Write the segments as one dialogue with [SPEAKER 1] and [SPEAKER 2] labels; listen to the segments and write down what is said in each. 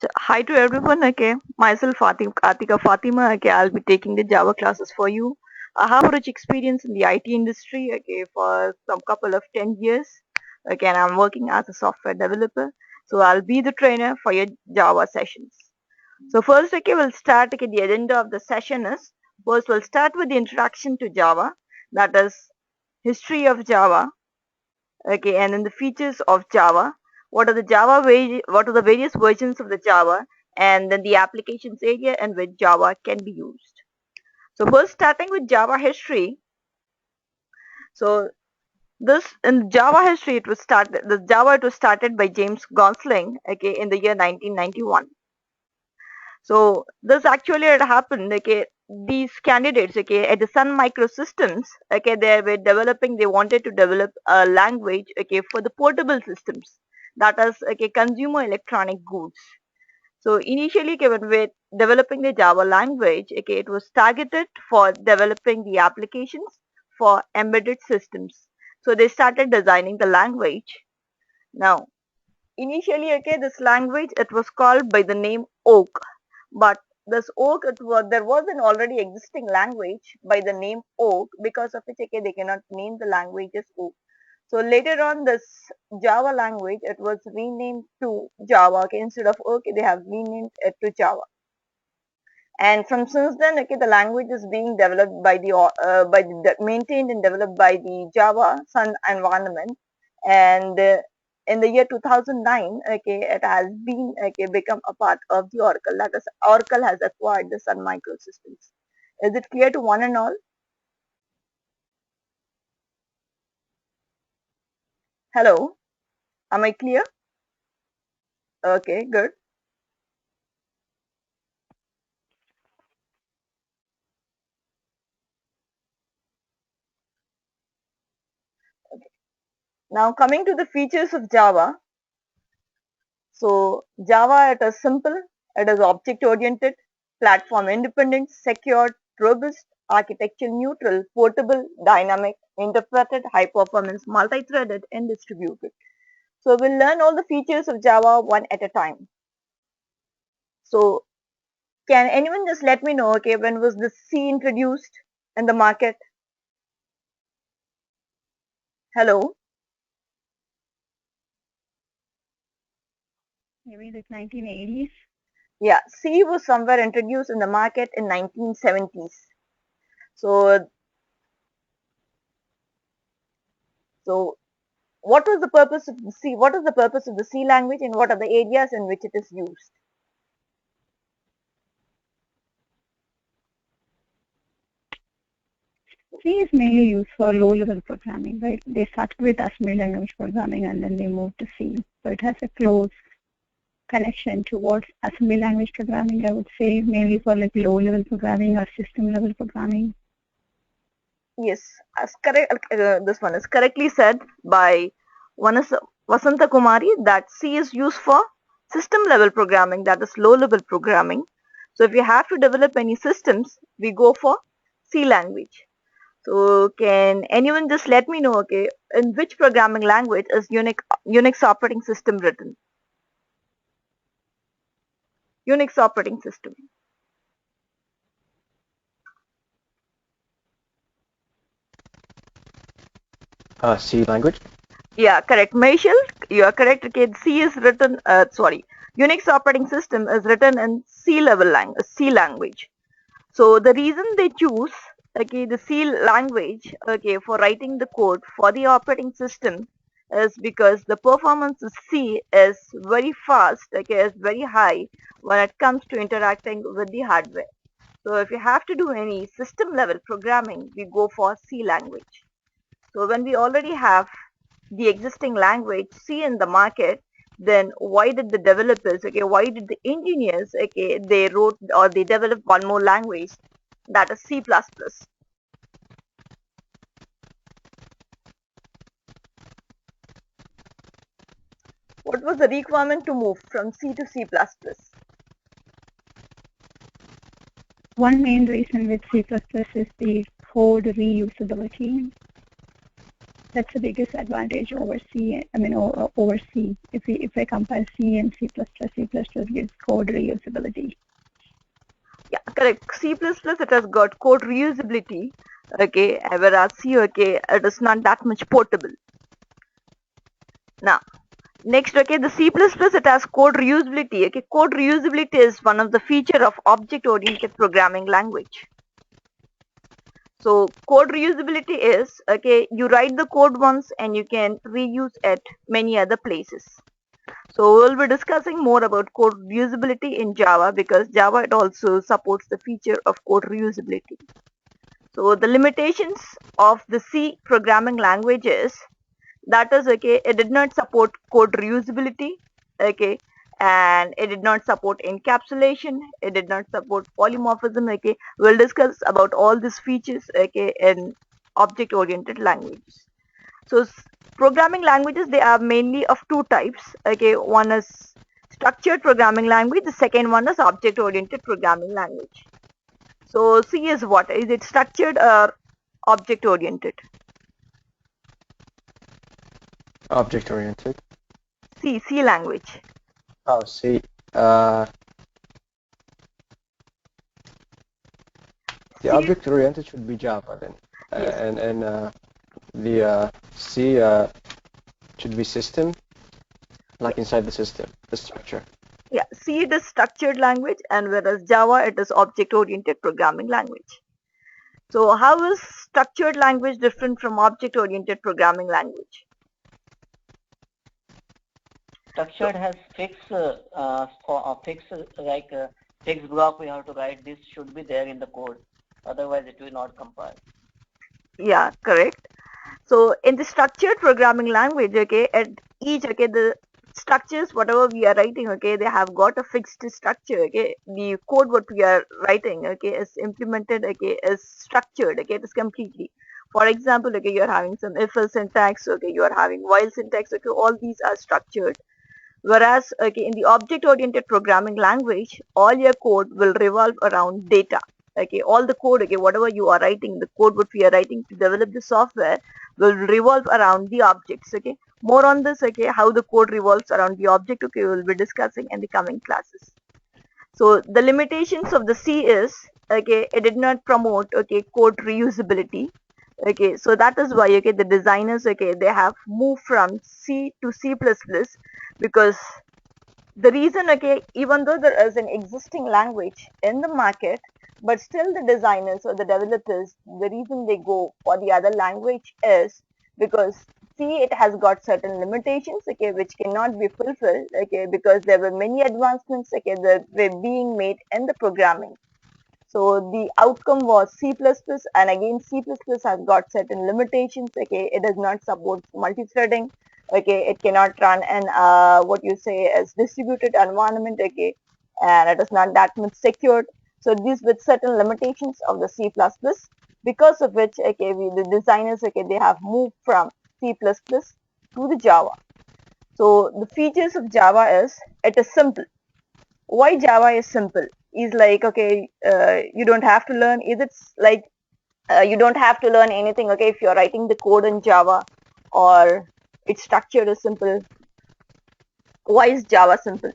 [SPEAKER 1] So, hi to everyone. Okay, myself Atika Fatima. Okay, I'll be taking the Java classes for you. I have a rich experience in the IT industry. Okay, for some couple of 10 years. Okay, and I'm working as a software developer. So I'll be the trainer for your Java sessions. So first, okay, we'll start. Okay, the agenda of the session is first we'll start with the introduction to Java. That is history of Java. Okay, and then the features of Java. What are the various versions of the Java, and then the applications area in which Java can be used. So first, starting with Java history. So this in Java history, it was started by James Gosling, okay, in the year 1991. So this actually had happened. Okay, these candidates, okay, at the Sun Microsystems, okay, they wanted to develop a language, okay, for the portable systems, that is, okay, consumer electronic goods. So initially, okay, when we're developing the Java language, okay, it was targeted for developing the applications for embedded systems. So they started designing the language. Now, initially, okay, this language, it was called by the name Oak, but this Oak, there was an already existing language by the name Oak, because of which, okay, they cannot name the language as Oak. So later on, this Java language, it was renamed to Java. Okay, instead of Oak, they have renamed it to Java. And from since then, okay, the language is being developed maintained and developed by the Java Sun environment. And in the year 2009, okay, it has been, okay, become a part of the Oracle. That is, Oracle has acquired the Sun Microsystems. Is it clear to one and all? Hello, am I clear? Okay, good. Now coming to the features of Java. So Java, it is simple, it is object oriented, platform independent, secured, robust, architecture neutral, portable, dynamic, interpreted, high performance, multi-threaded, and distributed. So we'll learn all the features of Java one at a time. So can anyone just let me know, okay, when was the C introduced in the market? Hello?
[SPEAKER 2] Maybe the 1980s.
[SPEAKER 1] Yeah, C was somewhere introduced in the market in 1970s. So, so what was the purpose of the C? What is the purpose of the C language, and what are the areas in which it is used?
[SPEAKER 2] C is mainly used for low-level programming, right? They started with assembly language programming and then they moved to C. So it has a close connection towards assembly language programming, I would say, mainly for like low-level programming or system-level programming.
[SPEAKER 1] Yes, as correct. This one is correctly said by Vasanta Kumari that C is used for system level programming, that is low level programming. So if you have to develop any systems, we go for C language. So can anyone just let me know, okay, in which programming language is Unix operating system written? Unix operating system.
[SPEAKER 3] C language.
[SPEAKER 1] Yeah, correct. Michelle, you are correct. Okay, C is written, Unix operating system is written in C language. So the reason they choose, okay, the C language, okay, for writing the code for the operating system is because the performance of C is very fast, okay, is very high when it comes to interacting with the hardware. So if you have to do any system level programming, we go for C language. So when we already have the existing language C in the market, then why did the developers, okay, why did the engineers, okay, they wrote or they developed one more language, that is C++. What was the requirement to move from C to C++?
[SPEAKER 2] One main reason with C++ is the code reusability. That's the biggest advantage over C. I mean, over C. If I compare C and C++, C++ gives code reusability.
[SPEAKER 1] Yeah, correct. C++ it has got code reusability, okay, whereas C, okay, it is not that much portable. Now, next, okay, the C++ it has code reusability. Okay, code reusability is one of the feature of object-oriented programming language. So code reusability is, okay, you write the code once and you can reuse it many other places. So we'll be discussing more about code reusability in Java because Java it also supports the feature of code reusability. So the limitations of the C programming language is that is, okay, it did not support code reusability, okay, and it did not support encapsulation, it did not support polymorphism, okay. We'll discuss about all these features, okay, in object oriented languages. So programming languages, they are mainly of two types, okay. One is structured programming language, the second one is object oriented programming language. So C is what? Is it structured or object oriented?
[SPEAKER 3] Object-oriented.
[SPEAKER 1] C language.
[SPEAKER 3] Oh, C. The
[SPEAKER 1] C,
[SPEAKER 3] object-oriented should be Java then,
[SPEAKER 1] yes.
[SPEAKER 3] and the C should be system, like inside the system, the structure.
[SPEAKER 1] Yeah, C it is structured language and whereas Java it is object oriented programming language. So how is structured language different from object oriented programming language?
[SPEAKER 4] Structured has fixed block we have to write. This should be there in the code. Otherwise, it will not compile.
[SPEAKER 1] Yeah, correct. So in the structured programming language, okay, at each, okay, the structures, whatever we are writing, okay, they have got a fixed structure, okay. The code what we are writing, okay, is implemented, okay, is structured, okay, it is completely. For example, okay, you are having some if-else syntax, okay, you are having while syntax, okay, all these are structured. Whereas, okay, in the object-oriented programming language, all your code will revolve around data. Okay, all the code, okay, whatever you are writing, the code what we are writing to develop the software will revolve around the objects. Okay, more on this, okay, how the code revolves around the object, okay, we'll be discussing in the coming classes. So the limitations of the C is, okay, it did not promote, okay, code reusability. Okay, so that is why, okay, the designers, okay, they have moved from C to C++ because the reason, okay, even though there is an existing language in the market, but still the designers or the developers, the reason they go for the other language is because C it has got certain limitations, okay, which cannot be fulfilled, okay, because there were many advancements, okay, that were being made in the programming. So the outcome was C++, and again C++ has got certain limitations. Okay, it does not support multi-threading. Okay, it cannot run in what you say as distributed environment. Okay, and it is not that much secured. So these with certain limitations of the C++, because of which, okay, the designers, okay, they have moved from C++ to the Java. So the features of Java is it is simple. Why Java is simple is like, okay, you don't have to learn, is it's like you don't have to learn anything, okay, if you're writing the code in Java, or its structure is simple. Why is Java simple?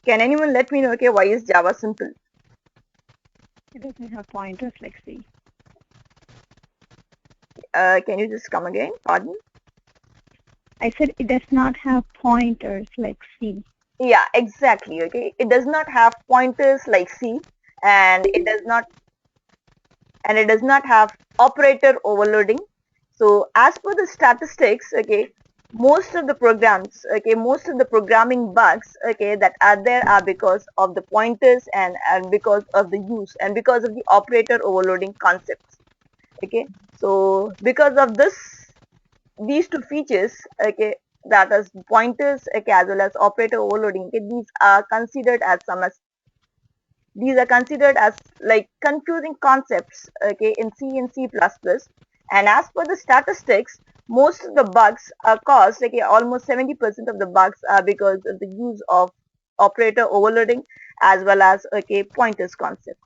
[SPEAKER 1] Can anyone let me know, okay, why is Java simple?
[SPEAKER 2] It doesn't have pointers like C.
[SPEAKER 1] Can you just come again? Pardon?
[SPEAKER 2] I said it does not have pointers like C.
[SPEAKER 1] Yeah, exactly. Okay, it does not have pointers like C, and it does not have operator overloading. So as per the statistics, okay, most of the programs, okay, most of the programming bugs, okay, that are there are because of the pointers and because of the use and because of the operator overloading concepts. Okay, so because of these two features, okay, that is pointers, okay, as well as operator overloading, okay, these are considered as like confusing concepts, okay, in C and C++. And as per the statistics, most of the bugs are caused, okay, almost 70% of the bugs are because of the use of operator overloading as well as, okay, pointers concept.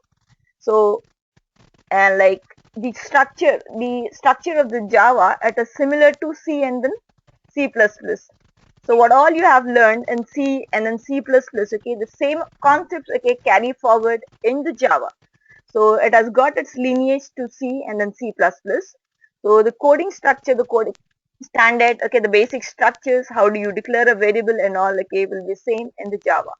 [SPEAKER 1] So, and like the structure of the Java it is similar to C and then C++. So what all you have learned in C and then C++, okay, the same concepts, okay, carry forward in the Java. So it has got its lineage to C and then C++. So the coding structure, the coding standard, okay, the basic structures, how do you declare a variable and all, okay, will be same in the Java.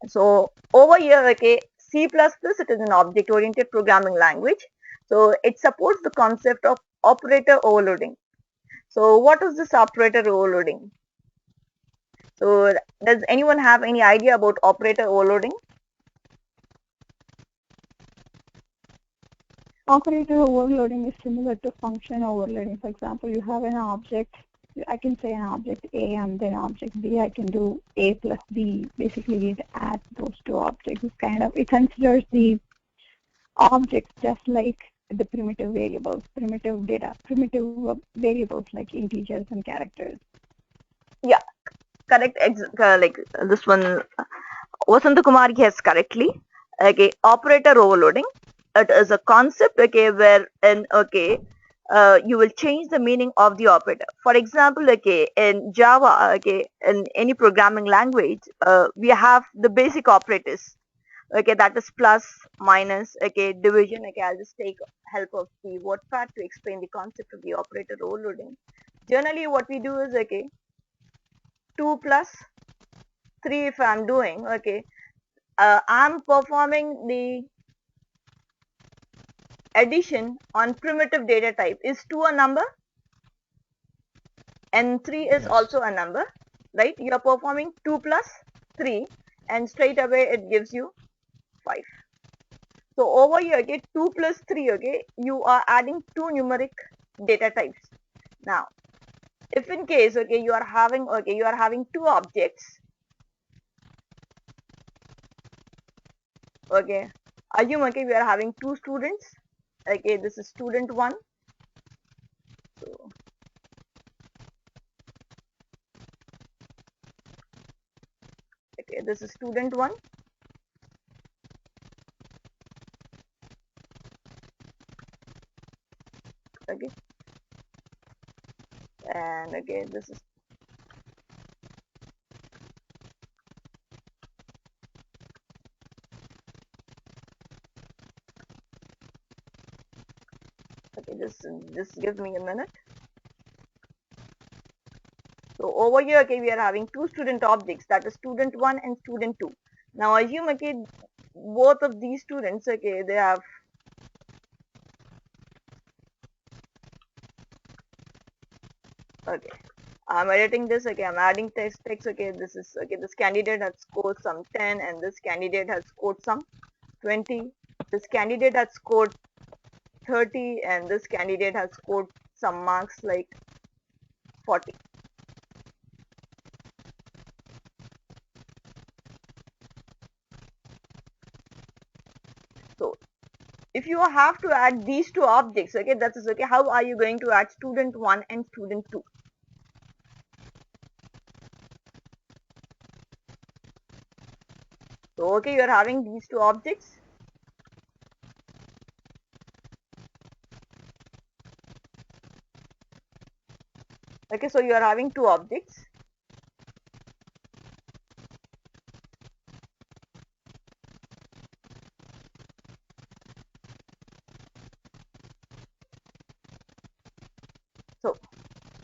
[SPEAKER 1] So over here, okay, C++, it is an object-oriented programming language. So it supports the concept of operator overloading. So what is this operator overloading? So does anyone have any idea about operator overloading?
[SPEAKER 2] Operator overloading is similar to function overloading. For example, you have an object. I can say an object A and then object B. I can do A plus B. Basically, it adds those two objects. It considers the objects just like the primitive variables, primitive variables like integers and characters.
[SPEAKER 1] Yeah, correct. Like this one, Vasanta Kumar guessed correctly. Okay, operator overloading. It is a concept, okay, wherein, okay, you will change the meaning of the operator. For example, okay, in Java, okay, in any programming language, we have the basic operators. Okay, that is plus, minus, okay, division. Okay, I'll just take help of the WordPad to explain the concept of the operator overloading. Generally, what we do is, okay, 2 plus 3 if I'm doing, okay, I'm performing the addition on primitive data type. Is 2 a number? And 3 is
[SPEAKER 3] Yes.
[SPEAKER 1] also a number, right? You are performing 2 plus 3 and straight away it gives you 5. So over here, okay, 2 plus 3, okay, you are adding 2 numeric data types. Now, if in case, okay, you are having 2 objects, okay, assume, okay, we are having 2 students, okay, this is student 1. So, okay, this is student 1. Okay, and okay, this is okay, just give me a minute. So over here, okay, we are having 2 student objects, that is student 1 and student 2. Now assume, okay, both of these students, okay, they have, okay, I'm editing this, okay, I'm adding text, okay, this is, okay, this candidate has scored some 10 and this candidate has scored some 20. This candidate has scored 30 and this candidate has scored some marks like 40. So if you have to add these two objects, okay, that is okay, how are you going to add student 1 and student 2? So okay, you are having these two objects. Okay, so you are having two objects.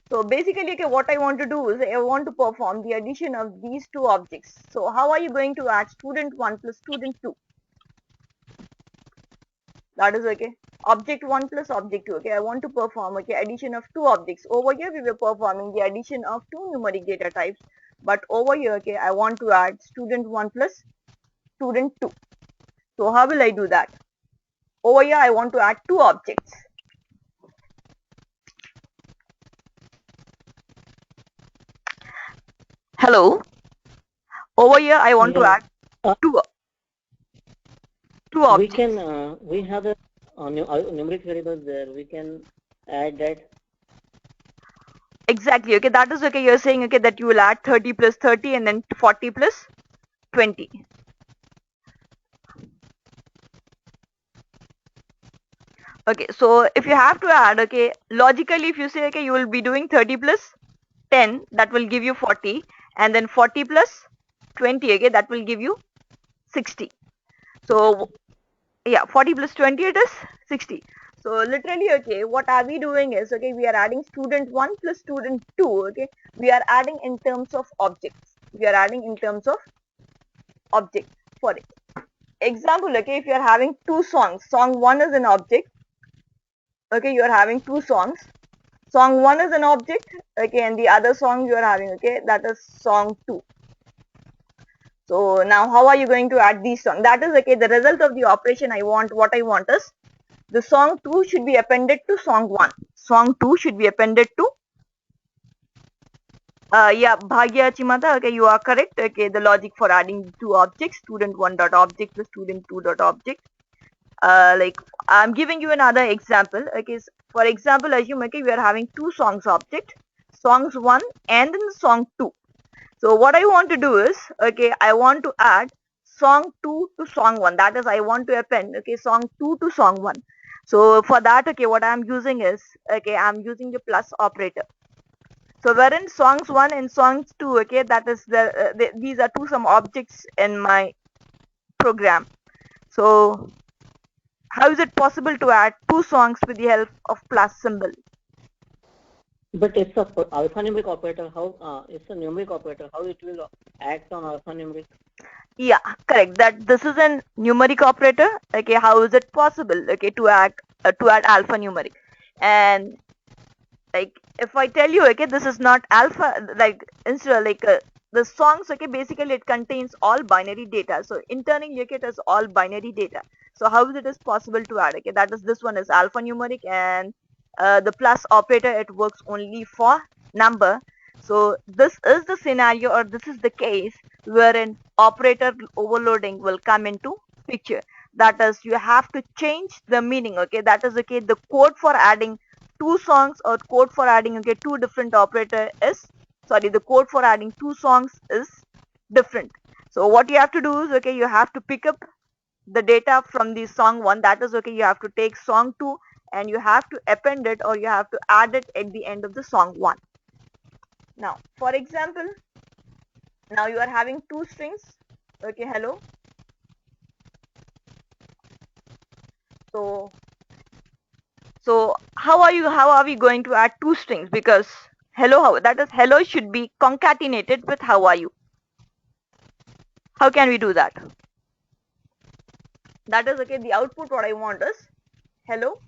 [SPEAKER 1] So basically, okay, what I want to do is I want to perform the addition of these two objects. So how are you going to add student 1 plus student 2? That is okay. Object 1 plus object 2. Okay, I want to perform, okay, addition of two objects. Over here we were performing the addition of two numeric data types, but over here, okay, I want to add student 1 plus student 2. So how will I do that? Over here I want to add two objects. Hello. Over here I want to add two
[SPEAKER 4] We
[SPEAKER 1] objects.
[SPEAKER 4] can we have a numeric variable there. We can add that.
[SPEAKER 1] Exactly. Okay, that is okay. You're saying, okay, that you will add 30 plus 30 and then 40 plus 20. Okay, so if you have to add, okay, logically if you say, okay, you will be doing 30 plus 10, that will give you 40, and then 40 plus 20, okay, that will give you 60. So yeah, 40 plus 20, it is 60. So literally, okay, what are we doing is, okay, we are adding student 1 plus student 2, okay, we are adding in terms of objects. We are adding in terms of objects for it. Example, okay, if you are having two songs, song 1 is an object, okay, you are having two songs. Song 1 is an object, okay, and the other song you are having, okay, that is song 2. So now how are you going to add these songs? That is, okay, the result of the operation what I want is the song 2 should be appended to song 1. Song 2 should be appended to yeah, Bhagya Chimata, okay, you are correct. Okay, the logic for adding two objects, student 1 dot object plus student 2 dot object. Like I'm giving you another example. Okay, for example, assume, okay, we are having two songs object, songs 1 and then song 2. So what I want to do is, okay, I want to add song 2 to song 1. That is, I want to append, okay, song 2 to song 1. So for that, okay, what I'm using is, okay, I'm using the plus operator. So wherein songs 1 and songs 2, okay, that is these are some objects in my program. So how is it possible to add two songs with the help of plus symbol?
[SPEAKER 4] But it's a alphanumeric operator. How it's a numeric operator? How it will act on alphanumeric?
[SPEAKER 1] Yeah, correct. That this is a numeric operator. Okay, how is it possible? Okay, to add alphanumeric, and like if I tell you, okay, this is not alpha. Like instead of like the songs, okay, basically it contains all binary data. So internally, okay, it is all binary data. So how is it is possible to add? Okay, that is this one is alphanumeric, and the plus operator it works only for number. So this is the scenario, or this is the case wherein operator overloading will come into picture. That is, you have to change the meaning. Okay, that is, okay, the code for adding two songs or code for adding, okay, two different operator is, sorry, the code for adding two songs is different. So what you have to do is, okay, you have to pick up the data from the song 1. That is, okay, you have to take song 2 and you have to append it, or you have to add it at the end of the song 1. Now for example, now you are having two strings, okay, hello. So how are we going to add two strings? Because hello, that is hello should be concatenated with how are you. How can we do that? That is, okay, the output what I want is hello,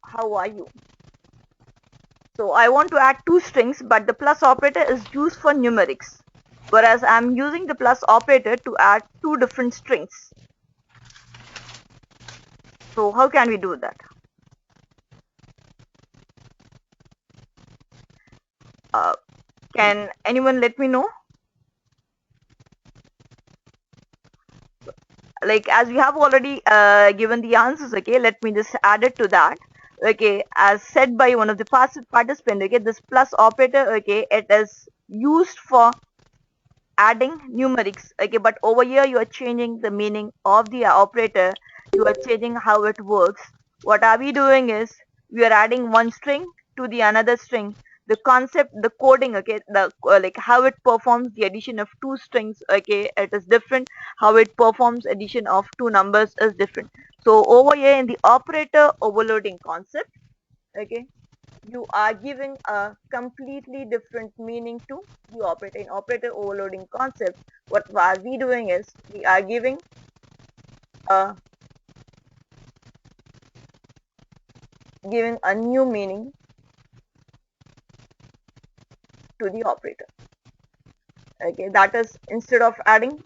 [SPEAKER 1] how are you. So I want to add two strings, but the plus operator is used for numerics, whereas I'm using the plus operator to add two different strings. So how can we do that? Can anyone let me know? Like as we have already given the answers, okay, let me just add it to that. Okay, as said by one of the participant, okay, this plus operator, okay, it is used for adding numerics, okay, but over here you are changing the meaning of the operator, you are changing how it works. What are we doing is we are adding one string to the another string. The concept, the coding, okay, the like how it performs the addition of two strings, okay, it is different. How it performs addition of two numbers is different. So over here in the operator overloading concept, okay, you are giving a completely different meaning to the operator. In operator overloading concept, what are we doing is we are giving a new meaning to the operator. Okay, that is, instead of adding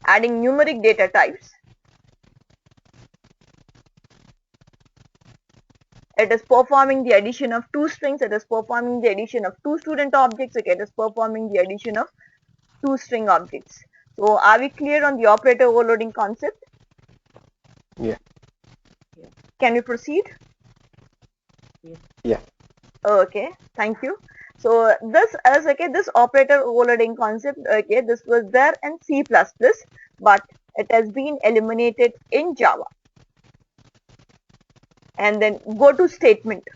[SPEAKER 1] numeric data types, it is performing the addition of two strings, it is performing the addition of two student objects, okay, it is performing the addition of two string objects. So are we clear on the operator overloading concept?
[SPEAKER 3] Yeah.
[SPEAKER 1] Can we proceed?
[SPEAKER 3] Yeah.
[SPEAKER 1] Okay, thank you. So this is, okay, this operator overloading concept, okay, this was there in C++, but it has been eliminated in Java. And then go to statement.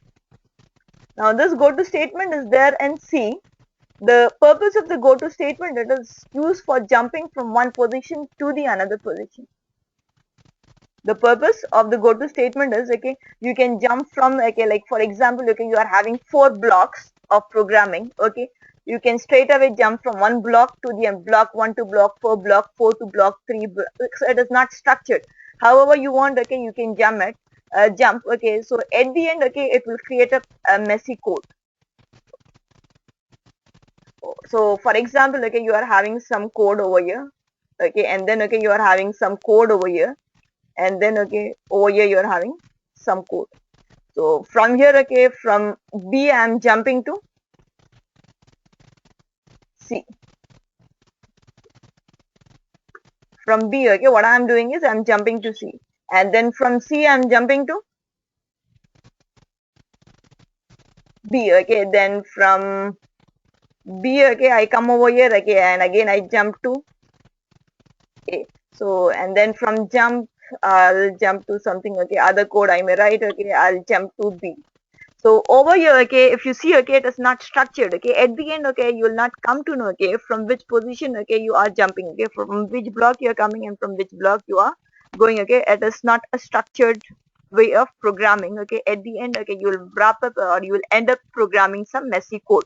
[SPEAKER 1] Now this go to statement is there in C. The purpose of the go to statement, it is used for jumping from one position to the another position. The purpose of the go to statement is, okay, you can jump from, okay, like for example, okay, you are having 4 blocks of programming, okay, you can straight away jump from one block to the block 1 to block 4, block 4 to block 3. So it is not structured. However you want, okay, you can jump, okay. So at the end, okay, it will create a messy code. So for example, okay, you are having some code over here, okay, and then, okay, you are having some code over here, and then, okay, over here you are having some code. So from here, okay, from B I am jumping to C. From B, okay, what I am doing is I am jumping to C, and then from C I am jumping to B, okay, then from B, okay, I come over here, okay, and again I jump to A. So and then from jump I'll jump to something, okay, other code I may write, okay, I'll jump to B. So over here, okay, if you see, okay, it is not structured, okay, at the end, okay, you will not come to know, okay, from which position, okay, you are jumping, okay, from which block you are coming and from which block you are going, okay. It is not a structured way of programming, okay. At the end, okay, you will wrap up or you will end up programming some messy code.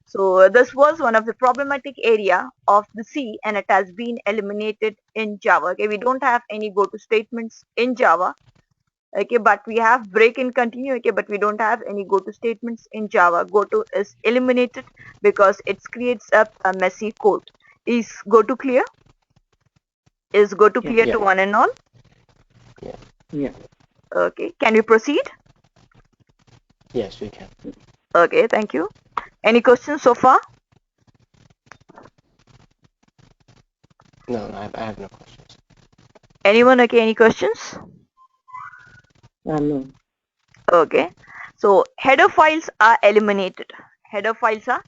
[SPEAKER 1] So this was one of the problematic area of the C, and it has been eliminated in Java. Okay, we don't have any go to statements in Java. Okay, but we have break and continue. Okay, but we don't have any go to statements in Java. Go to is eliminated because it creates up a messy code. Is go to clear? Is go to clear to one and all?
[SPEAKER 4] Yeah.
[SPEAKER 1] Okay, can we proceed?
[SPEAKER 3] Yes, we can.
[SPEAKER 1] Okay, thank you. Any questions so far?
[SPEAKER 3] No, I have no questions.
[SPEAKER 1] Anyone? Okay, any questions?
[SPEAKER 4] No.
[SPEAKER 1] Okay, so header files are eliminated. Header files are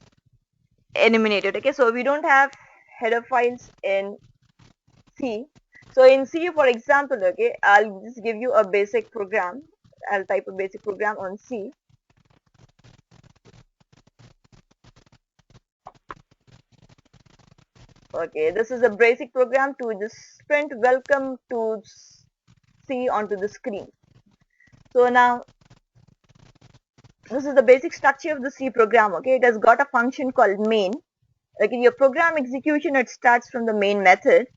[SPEAKER 1] eliminated. Okay, so we don't have header files in C. So in C, for example, okay, I'll just give you a basic program. I'll type a basic program on C. Okay, this is a basic program to just print welcome to C onto the screen. So now this is the basic structure of the C program. Okay, it has got a function called main. Okay, your program execution, it starts from the main method.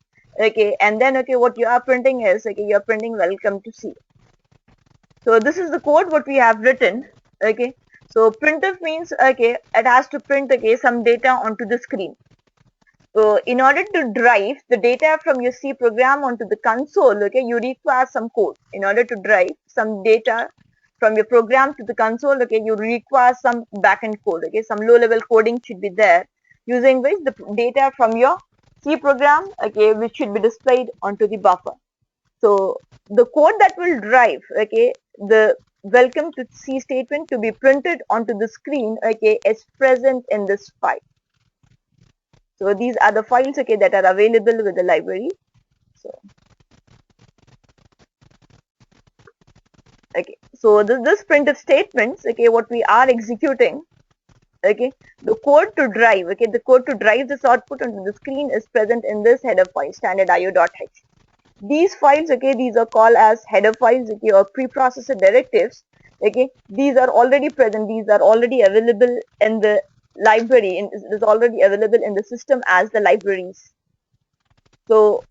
[SPEAKER 1] Okay, and then, okay, what you are printing is, okay, you are printing welcome to C. So this is the code what we have written. Okay, so printf means, okay, it has to print, okay, some data onto the screen. So in order to drive the data from your C program onto the console, okay, you require some code. In order to drive some data from your program to the console, okay, you require some backend code, okay, some low level coding should be there, using which the data from your C program, okay, which should be displayed onto the buffer. So the code that will drive, okay, the welcome to C statement to be printed onto the screen, okay, is present in this file. So these are the files, okay, that are available with the library. So okay, so this printf statements, okay, what we are executing, okay, the code to drive, okay, the code to drive this output onto the screen is present in this header file standard.io.h. These files, okay, these are called as header files, okay, or preprocessor directives. Okay, these are already present, these are already available in the library, and it is already available in the system as the libraries. So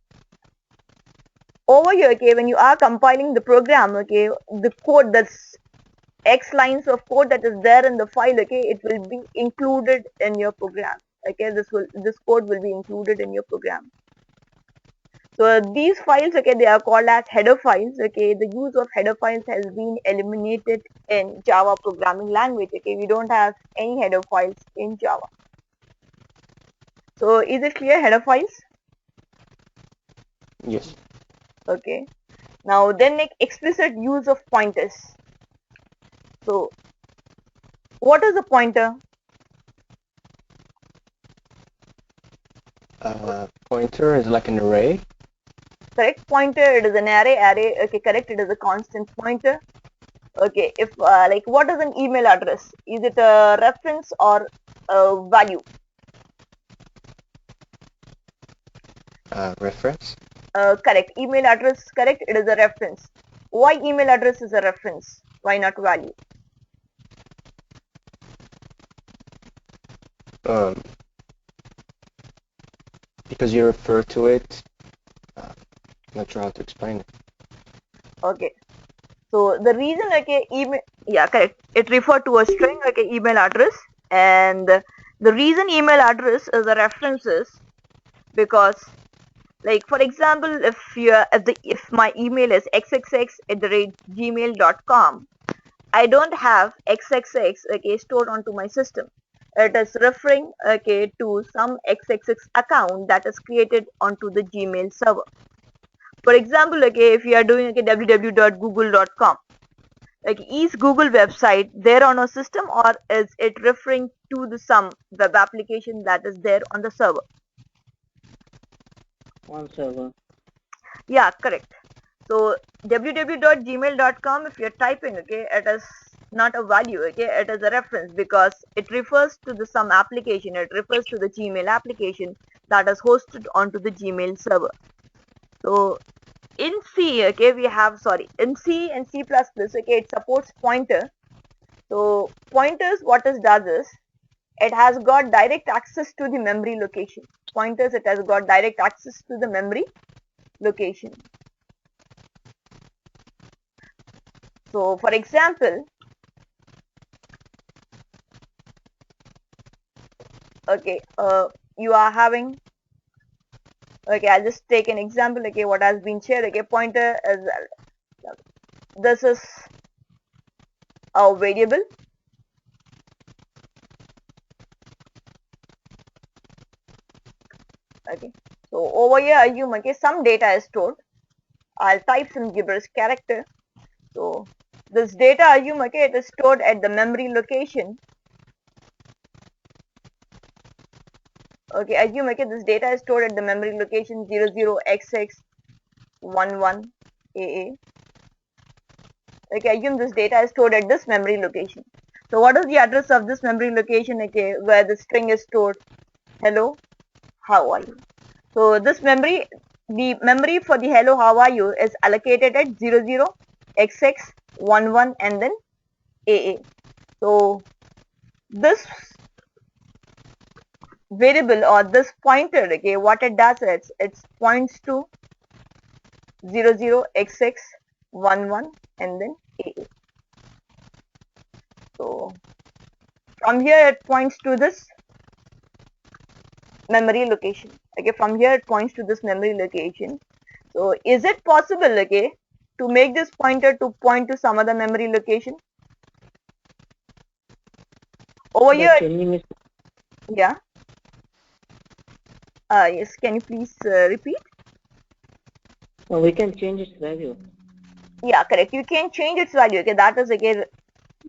[SPEAKER 1] over here, okay, when you are compiling the program, okay, the code, that's X lines of code that is there in the file, okay, it will be included in your program. Okay, this code will be included in your program. So these files, okay, they are called as header files. Okay, the use of header files has been eliminated in Java programming language. Okay, we don't have any header files in Java. So is it clear, header files?
[SPEAKER 3] Yes.
[SPEAKER 1] Okay. Now then, make explicit use of pointers. So what is a pointer?
[SPEAKER 3] Pointer is like an array.
[SPEAKER 1] correct. Pointer, it is an array, okay, correct, it is a constant pointer. Okay, if like what is an email address? Is it a reference or a value?
[SPEAKER 3] Reference.
[SPEAKER 1] Correct. Email address, correct, it is a reference. Why email address is a reference? Why not value?
[SPEAKER 3] Um, because you refer to it. Not sure how to explain it.
[SPEAKER 1] Okay. So the reason, okay, email, yeah, correct. It referred to a string, okay, email address, and the reason email address is a reference is because, like, for example, if my email is xxx@gmail.com, I don't have xxx, okay, stored onto my system. It is referring, okay, to some xxx account that is created onto the Gmail server. For example, okay, if you are doing, okay, www.google.com, like, is Google website there on a system, or is it referring to the some web application that is there on the server?
[SPEAKER 4] On server.
[SPEAKER 1] Yeah, correct. So www.gmail.com, if you're typing, okay, it is not a value, okay, it is a reference because it refers to the some application, it refers to the Gmail application that is hosted onto the Gmail server. So in C, okay, we have, sorry, in C and C++, okay, it supports pointer. So pointers, what it does is, it has got direct access to the memory location. Pointers, it has got direct access to the memory location. So for example, okay, you are having, okay, I'll just take an example, okay, what has been shared, okay, pointer is, this is a variable, okay, so over here assume, okay, some data is stored. I'll type some gibberish character. So this data assume, okay, it is stored at the memory location. Okay, assume, okay, this data is stored at the memory location 00XX11AA. Okay, assume this data is stored at this memory location. So what is the address of this memory location, okay, where the string is stored? Hello, how are you? So this memory, the memory for the hello, how are you is allocated at 00XX11 and then AA. So this variable or this pointer, okay, what it does is it points to 00XX11 and then AA. So from here it points to this memory location. Okay, from here it points to this memory location. So is it possible, okay, to make this pointer to point to some other memory location? Over
[SPEAKER 4] By
[SPEAKER 1] here,
[SPEAKER 4] changing its,
[SPEAKER 1] yeah. Yes, can you please repeat?
[SPEAKER 4] we can change its value.
[SPEAKER 1] Yeah, correct. You can change its value. Okay, that is, okay,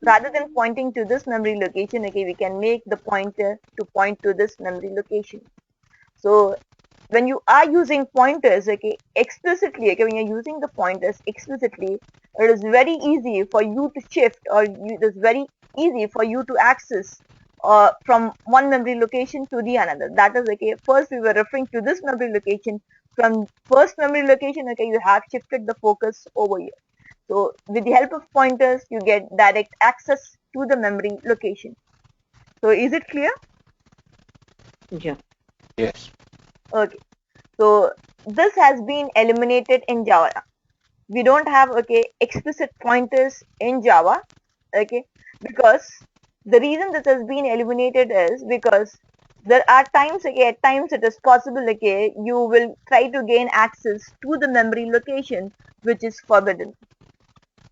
[SPEAKER 1] rather than pointing to this memory location, okay, we can make the pointer to point to this memory location. So when you are using pointers, okay, explicitly, okay, when you're using the pointers explicitly, it is very easy for you to shift, or it is very easy for you to access from one memory location to the another. That is, okay, first we were referring to this memory location. From first memory location, okay, you have shifted the focus over here. So with the help of pointers, you get direct access to the memory location. So is it clear?
[SPEAKER 4] Yeah.
[SPEAKER 3] Yes.
[SPEAKER 1] Okay. So this has been eliminated in Java. We don't have, okay, explicit pointers in Java, okay, because the reason this has been eliminated is because there are times, okay, at times it is possible, okay, you will try to gain access to the memory location which is forbidden.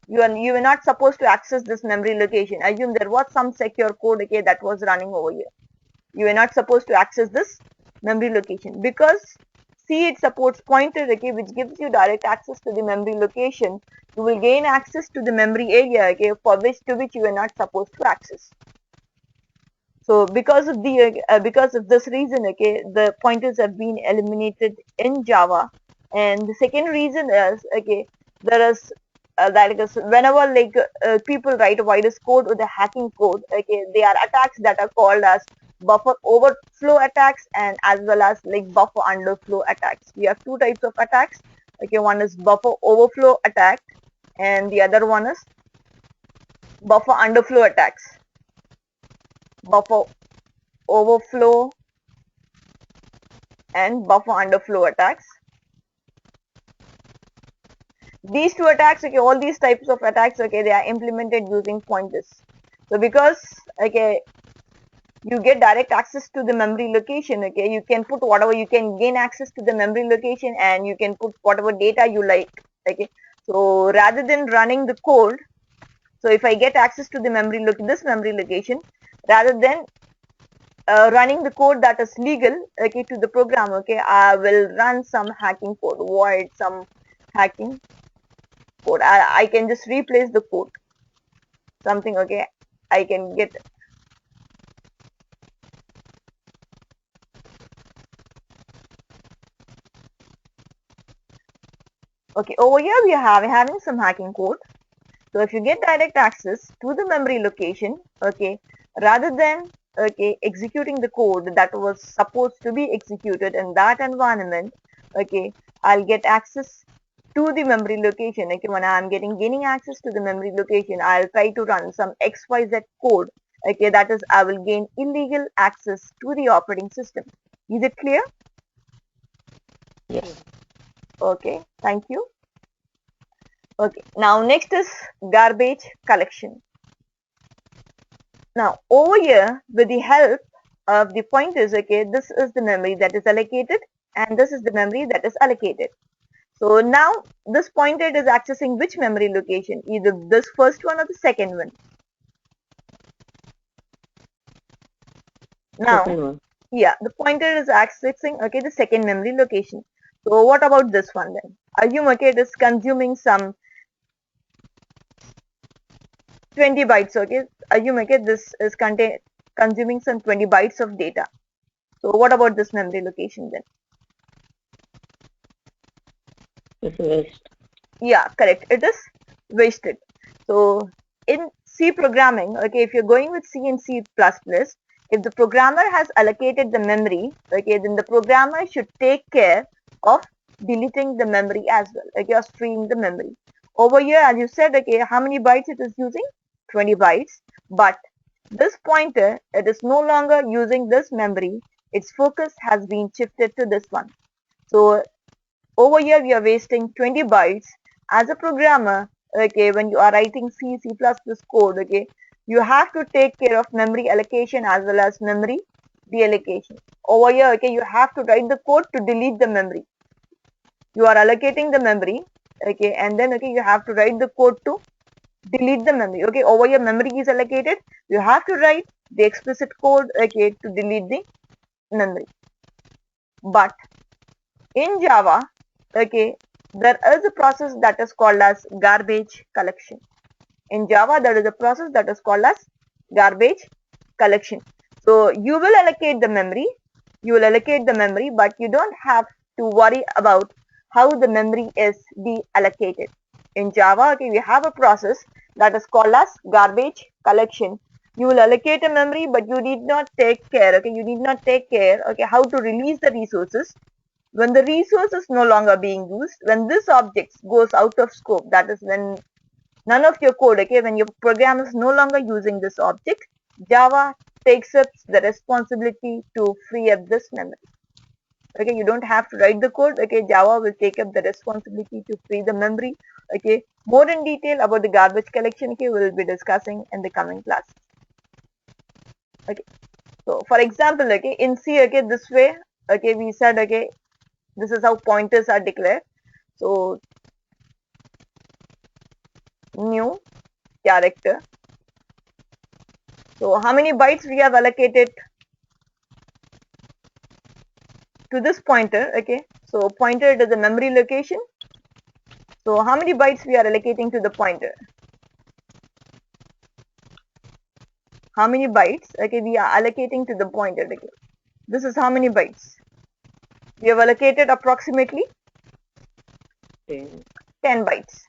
[SPEAKER 1] You were not supposed to access this memory location. Assume there was some secure code, okay, that was running over here. You were not supposed to access this memory location because C, it supports pointer, okay, which gives you direct access to the memory location. You will gain access to the memory area, okay, for which you were not supposed to access. So because of this reason, okay, the pointers have been eliminated in Java. And the second reason is, okay, there is that is whenever like people write a virus code or the hacking code, okay, they are attacks that are called as buffer overflow attacks and as well as like buffer underflow attacks. We have two types of attacks. Okay, one is buffer overflow attack and the other one is buffer underflow attacks. Buffer overflow and buffer underflow attacks. These two attacks, okay, all these types of attacks, okay, they are implemented using pointers. So because, okay, you get direct access to the memory location, okay, you can put whatever, you can gain access to the memory location and you can put whatever data you like, okay. So rather than running the code, so if I get access to the memory this memory location, rather than running the code that is legal, okay, to the program, okay, I will run some hacking code, void some hacking code. I can just replace the code, something, okay, I can get. Okay, over here we are having some hacking code. So if you get direct access to the memory location, okay, rather than, okay, executing the code that was supposed to be executed in that environment, okay, I'll get access to the memory location. Okay, when I'm gaining access to the memory location, I'll try to run some XYZ code. Okay, that is, I will gain illegal access to the operating system. Is it clear?
[SPEAKER 3] Yes.
[SPEAKER 1] Okay, thank you. Okay, now next is garbage collection. Now over here, with the help of the pointers, okay, this is the memory that is allocated and this is the memory that is allocated. So now this pointer is accessing which memory location, either this first one or the second one. Now,
[SPEAKER 4] Second one.
[SPEAKER 1] yeah, the pointer is accessing, okay, the second memory location. So what about this one then? Assume, okay, it is consuming some 20 bytes, okay. Assume, okay, this is consuming some 20 bytes of data. So what about this memory location then?
[SPEAKER 4] It's waste.
[SPEAKER 1] Yeah, correct. It is wasted. So in C programming, okay, if you're going with C and C++, if the programmer has allocated the memory, okay, then the programmer should take care of deleting the memory as well, okay, or freeing the memory. Over here, as you said, okay, how many bytes it is using? 20 bytes. But this pointer, it is no longer using this memory. Its focus has been shifted to this one. So over here we are wasting 20 bytes. As a programmer, okay, when you are writing C++ code, okay, you have to take care of memory allocation as well as memory deallocation. Over here, okay, you have to write the code to delete the memory. You are allocating the memory, okay, and then, okay, you have to write the code to delete the memory. Okay, over here memory is allocated, you have to write the explicit code, okay, to delete the memory. But in Java, okay, there is a process that is called as garbage collection. In Java, there is a process that is called as garbage collection. So you will allocate the memory, but you don't have to worry about how the memory is deallocated. In Java, okay, we have a process that is called as garbage collection. You will allocate a memory, but you need not take care, okay, how to release the resources when the resource is no longer being used, when this object goes out of scope, that is when none of your code, okay, when your program is no longer using this object, Java takes up the responsibility to free up this memory. Okay, you don't have to write the code, okay, Java will take up the responsibility to free the memory. Okay, more in detail about the garbage collection, okay, we'll be discussing in the coming class. Okay, so for example, okay, in C, okay, this way, okay, we said, okay, this is how pointers are declared. So new character. So how many bytes we have allocated to this pointer? Okay, so pointer, it is a memory location. So how many bytes we are allocating to the pointer? How many bytes, okay, we are allocating to the pointer? Okay, this is how many bytes we have allocated approximately 10 bytes.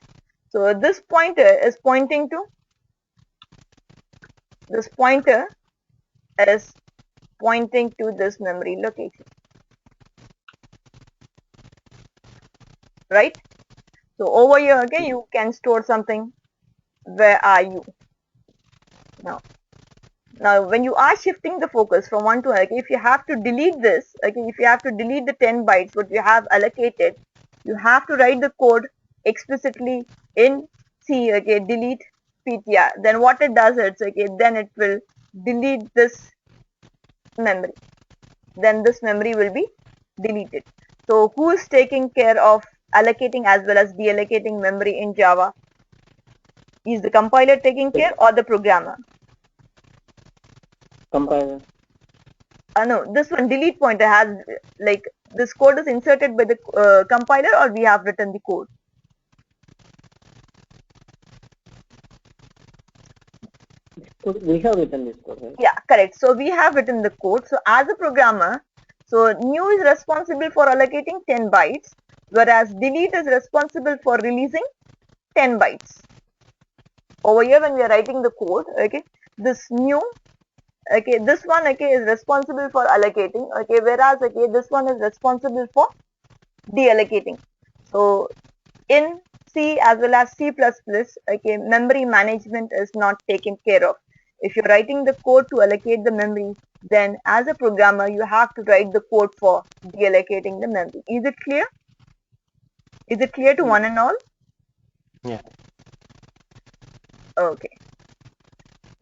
[SPEAKER 1] So this pointer is pointing to this memory location, right? So over here, okay, you can store something. Where are you now? Now, when you are shifting the focus from one to another, okay, if you have to delete this, okay, if you have to delete the 10 bytes what you have allocated, you have to write the code explicitly in C, okay, delete PTR. Then what it does is, okay, then it will delete this memory. Then this memory will be deleted. So who is taking care of allocating as well as deallocating memory in Java? Is the compiler taking care or the programmer?
[SPEAKER 4] Compiler.
[SPEAKER 1] No, this one delete pointer has like this code is inserted by the compiler, or we have written the code.
[SPEAKER 4] We have written this code, right?
[SPEAKER 1] Yeah, correct. So we have written the code. So as a programmer, so new is responsible for allocating 10 bytes, whereas delete is responsible for releasing 10 bytes. Over here, when we are writing the code, okay, this new, okay, this one, okay, is responsible for allocating, okay, whereas, okay, this one is responsible for deallocating. So in C as well as C++, okay, memory management is not taken care of. If you're writing the code to allocate the memory, then as a programmer, you have to write the code for deallocating the memory. Is it clear? Is it clear to one and all?
[SPEAKER 3] Yeah.
[SPEAKER 1] Okay.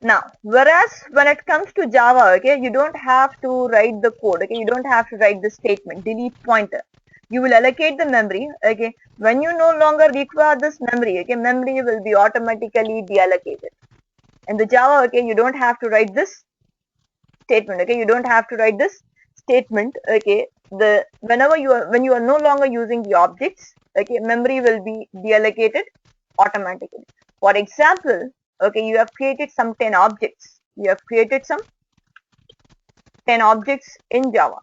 [SPEAKER 1] Now, whereas when it comes to Java, okay, you don't have to write the code, okay, you don't have to write the statement, delete pointer. You will allocate the memory, okay. When you no longer require this memory, okay, memory will be automatically deallocated. In the Java, okay, you don't have to write this statement, okay, you don't have to write this statement, okay. When you are no longer using the objects, okay, memory will be deallocated automatically. For example, okay, you have created some 10 objects. You have created some 10 objects in Java.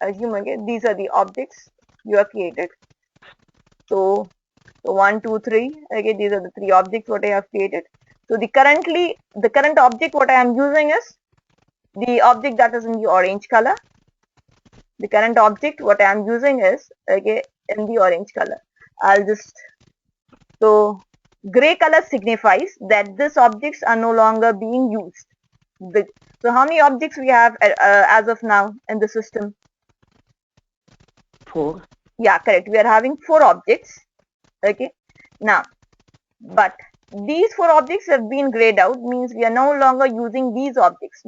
[SPEAKER 1] Assume again, these are the objects you have created. So 1, 2, 3. Okay, these are the 3 objects what I have created. So the current object what I am using is the object that is in the orange color. The current object what I am using is, okay, in the orange color. So gray color signifies that these objects are no longer being used. So how many objects we have as of now in the system?
[SPEAKER 4] 4.
[SPEAKER 1] Yeah, correct. We are having 4 objects. Okay. Now, but these 4 objects have been grayed out, means we are no longer using these objects.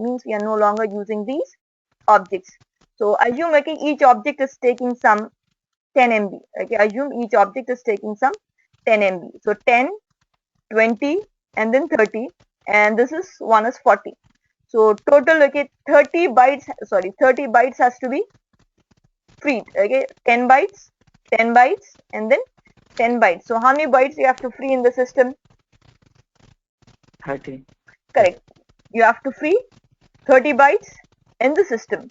[SPEAKER 1] So assume, okay, each object is taking some 10 MB. Okay, assume each object is taking some 10 MB. So 10, 20, and then 30, and this is one is 40. So total, okay, 30 bytes has to be freed. Okay, 10 bytes, and then 10 bytes. So how many bytes you have to free in the system?
[SPEAKER 4] 30.
[SPEAKER 1] Correct. You have to free 30 bytes in the system.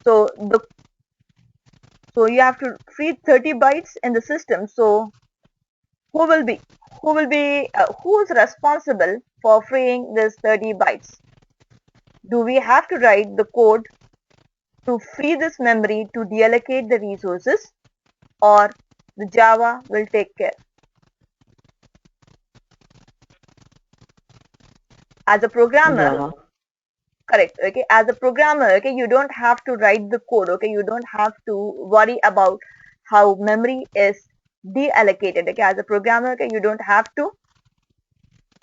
[SPEAKER 1] So you have to free 30 bytes in the system. So who is responsible for freeing this 30 bytes? Do we have to write the code to free this memory to deallocate the resources, or the Java will take care? As a programmer,
[SPEAKER 4] Java.
[SPEAKER 1] correct, okay, as a programmer, okay, you don't have to write the code, okay, you don't have to worry about how memory is deallocated, okay, as a programmer, okay, you don't have to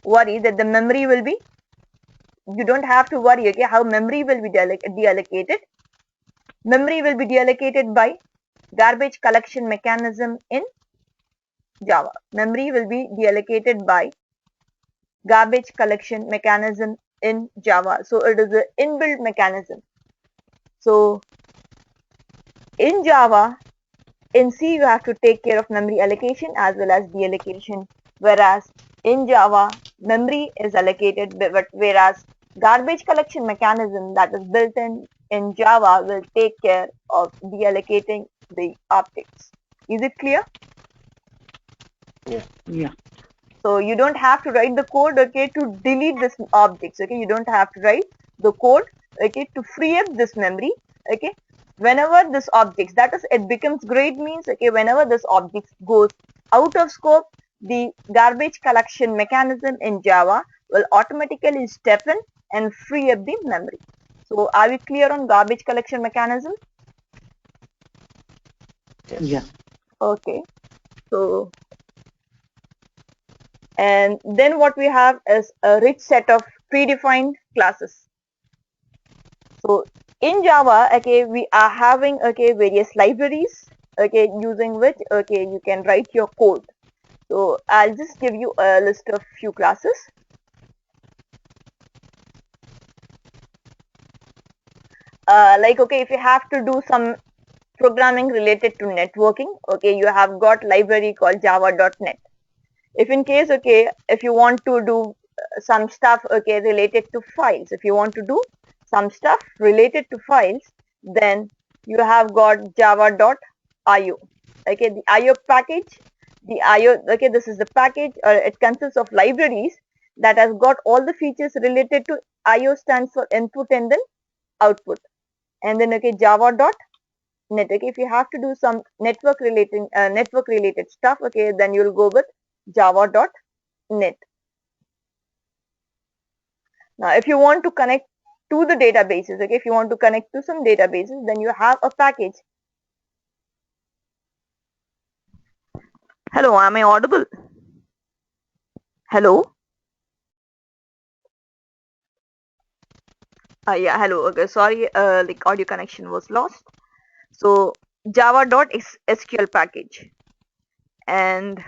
[SPEAKER 1] worry that the memory will be, you don't have to worry, okay, how memory will be deallocated. Memory will be deallocated by garbage collection mechanism in Java. Memory will be deallocated by garbage collection mechanism in Java. So it is an inbuilt mechanism. So in Java, in C you have to take care of memory allocation as well as deallocation, whereas in Java memory is allocated, but whereas garbage collection mechanism that is built in Java will take care of deallocating the objects. Is it clear?
[SPEAKER 4] Yeah.
[SPEAKER 1] So you don't have to write the code, okay, to delete this objects, okay. You don't have to write the code, okay, to free up this memory, okay. Whenever this objects, that is, it becomes great means, okay, whenever this object goes out of scope, the garbage collection mechanism in Java will automatically step in and free up the memory. So are we clear on garbage collection mechanism?
[SPEAKER 3] Yes.
[SPEAKER 4] Yeah.
[SPEAKER 1] Okay. So, and then what we have is a rich set of predefined classes. So in Java, okay, we are having, okay, various libraries, okay, using which, okay, you can write your code. So I'll just give you a list of few classes. Like, okay, if you have to do some programming related to networking, okay, you have got library called java.net. If in case, okay, if you want to do some stuff, okay, related to files, if you want to do some stuff related to files, then you have got java.io. Okay, the io package, the io, okay, this is the package, or it consists of libraries that has got all the features related to io. Stands for input and then output. And then, okay, java.net. Okay, if you have to do some network related stuff, okay, then you'll go with java.net. Now if you want to connect to the databases, okay, if you want to connect to some databases, then you have a package. Hello, am I audible? Hello? Yeah, hello. Okay, sorry, like audio connection was lost. So java.sql package. And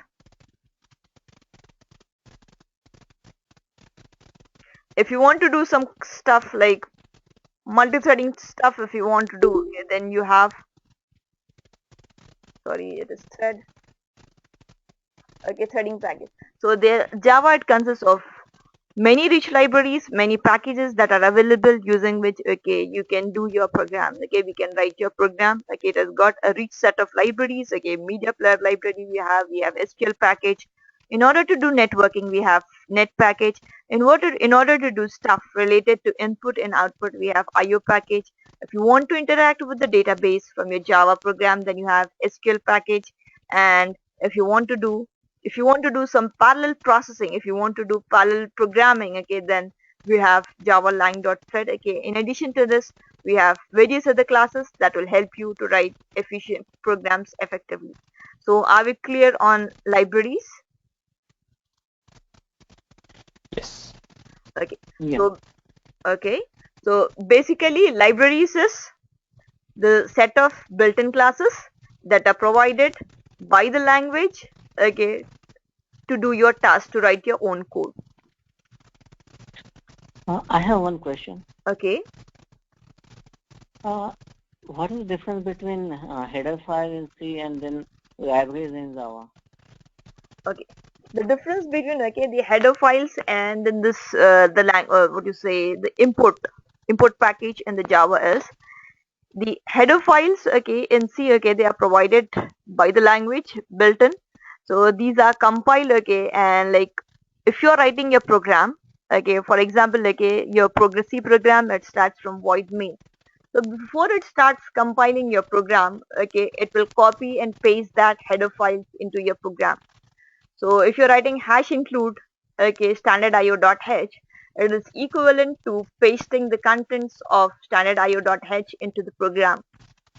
[SPEAKER 1] if you want to do some stuff like multi-threading stuff, if you want to do, okay, then you have, sorry, it is thread. Okay, threading package. So there, Java, it consists of many rich libraries, many packages that are available, using which, okay, you can do your program. Okay, we can write your program. Okay, it has got a rich set of libraries. Okay, media player library we have SQL package. In order to do networking, we have net package. In order to do stuff related to input and output, we have IO package. If you want to interact with the database from your Java program, then you have SQL package. And if you want to do some parallel processing, if you want to do parallel programming, okay, then we have java lang.thread. Okay, in addition to this, we have various other classes that will help you to write efficient programs effectively. So are we clear on libraries?
[SPEAKER 3] Yes.
[SPEAKER 1] Okay.
[SPEAKER 4] Yeah.
[SPEAKER 1] So okay, so basically libraries is the set of built-in classes that are provided by the language, okay, to do your task, to write your own code.
[SPEAKER 4] I have one question.
[SPEAKER 1] Okay.
[SPEAKER 4] What is the difference between header file in C and then libraries in Java?
[SPEAKER 1] Okay, the difference between, okay, the header files and then this what you say, the import package in the Java is the header files, okay, in C, okay, they are provided by the language built in. So these are compiled, okay, and like if you're writing your program, okay, for example, okay, your C program, it starts from void main. So before it starts compiling your program, okay, it will copy and paste that header files into your program. So if you're writing hash include, okay, standard.io.h, it is equivalent to pasting the contents of standard.io.h into the program.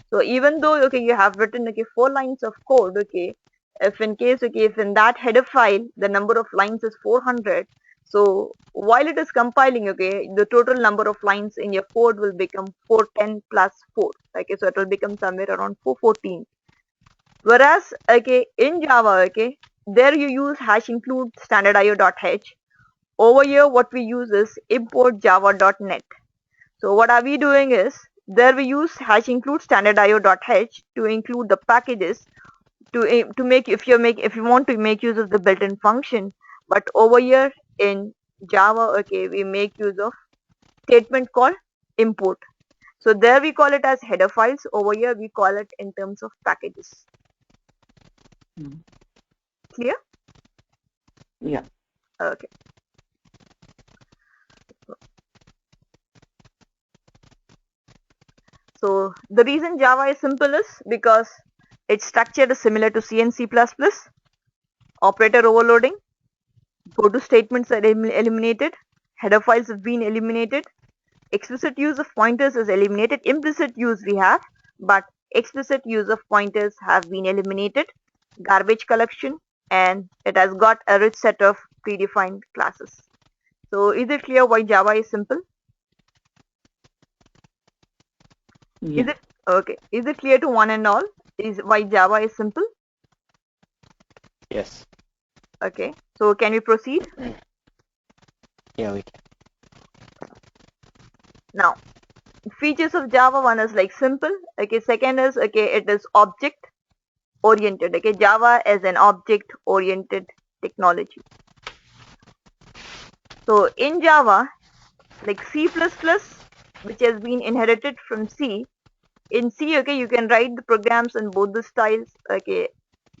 [SPEAKER 1] So even though, okay, you have written, okay, 4 lines of code, okay, if in case, okay, if in that header file the number of lines is 400, so while it is compiling, okay, the total number of lines in your code will become 410 plus 4. Okay, so it will become somewhere around 414. Whereas, okay, in Java, okay, there you use hash include standard.io.h. Over here, what we use is import java.net. So what are we doing is, there we use hash include standard.io.h to include the packages to make, if you want to make use of the built-in function. But over here in Java, okay, we make use of statement called import. So there we call it as header files. Over here we call it in terms of packages. Clear?
[SPEAKER 4] Yeah.
[SPEAKER 1] Okay. So the reason Java is simple is because its structure is similar to C and C++. Operator overloading, go to statements are eliminated, header files have been eliminated, explicit use of pointers is eliminated, implicit use we have, but explicit use of pointers have been eliminated, garbage collection, and it has got a rich set of predefined classes. So is it clear why Java is simple?
[SPEAKER 4] Yeah.
[SPEAKER 1] Is it okay? Is it clear to one and all? Is why Java is simple?
[SPEAKER 3] Yes.
[SPEAKER 1] Okay. So can we proceed?
[SPEAKER 3] Yeah, we can.
[SPEAKER 1] Now, features of Java, one is like simple. Okay. Second is okay, it is object oriented. Okay. Java is an object oriented technology. So in Java, like C++, which has been inherited from C, in C, okay, you can write the programs in both the styles. Okay,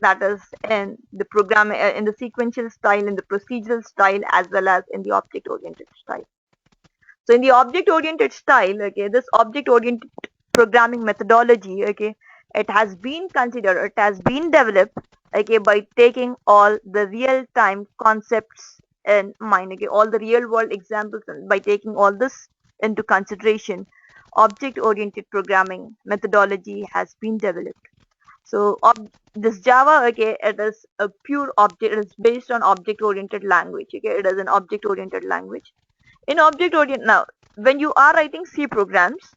[SPEAKER 1] that is in the program in the sequential style, in the procedural style, as well as in the object oriented style. So in the object oriented style, okay, this object oriented programming methodology, okay, it has been considered, it has been developed, okay, by taking all the real time concepts in mind, okay, all the real world examples, and by taking all this into consideration, object oriented programming methodology has been developed. So this Java, okay, it is a pure object, it is based on object oriented language, okay, it is an object oriented language. In object oriented, now when you are writing C programs,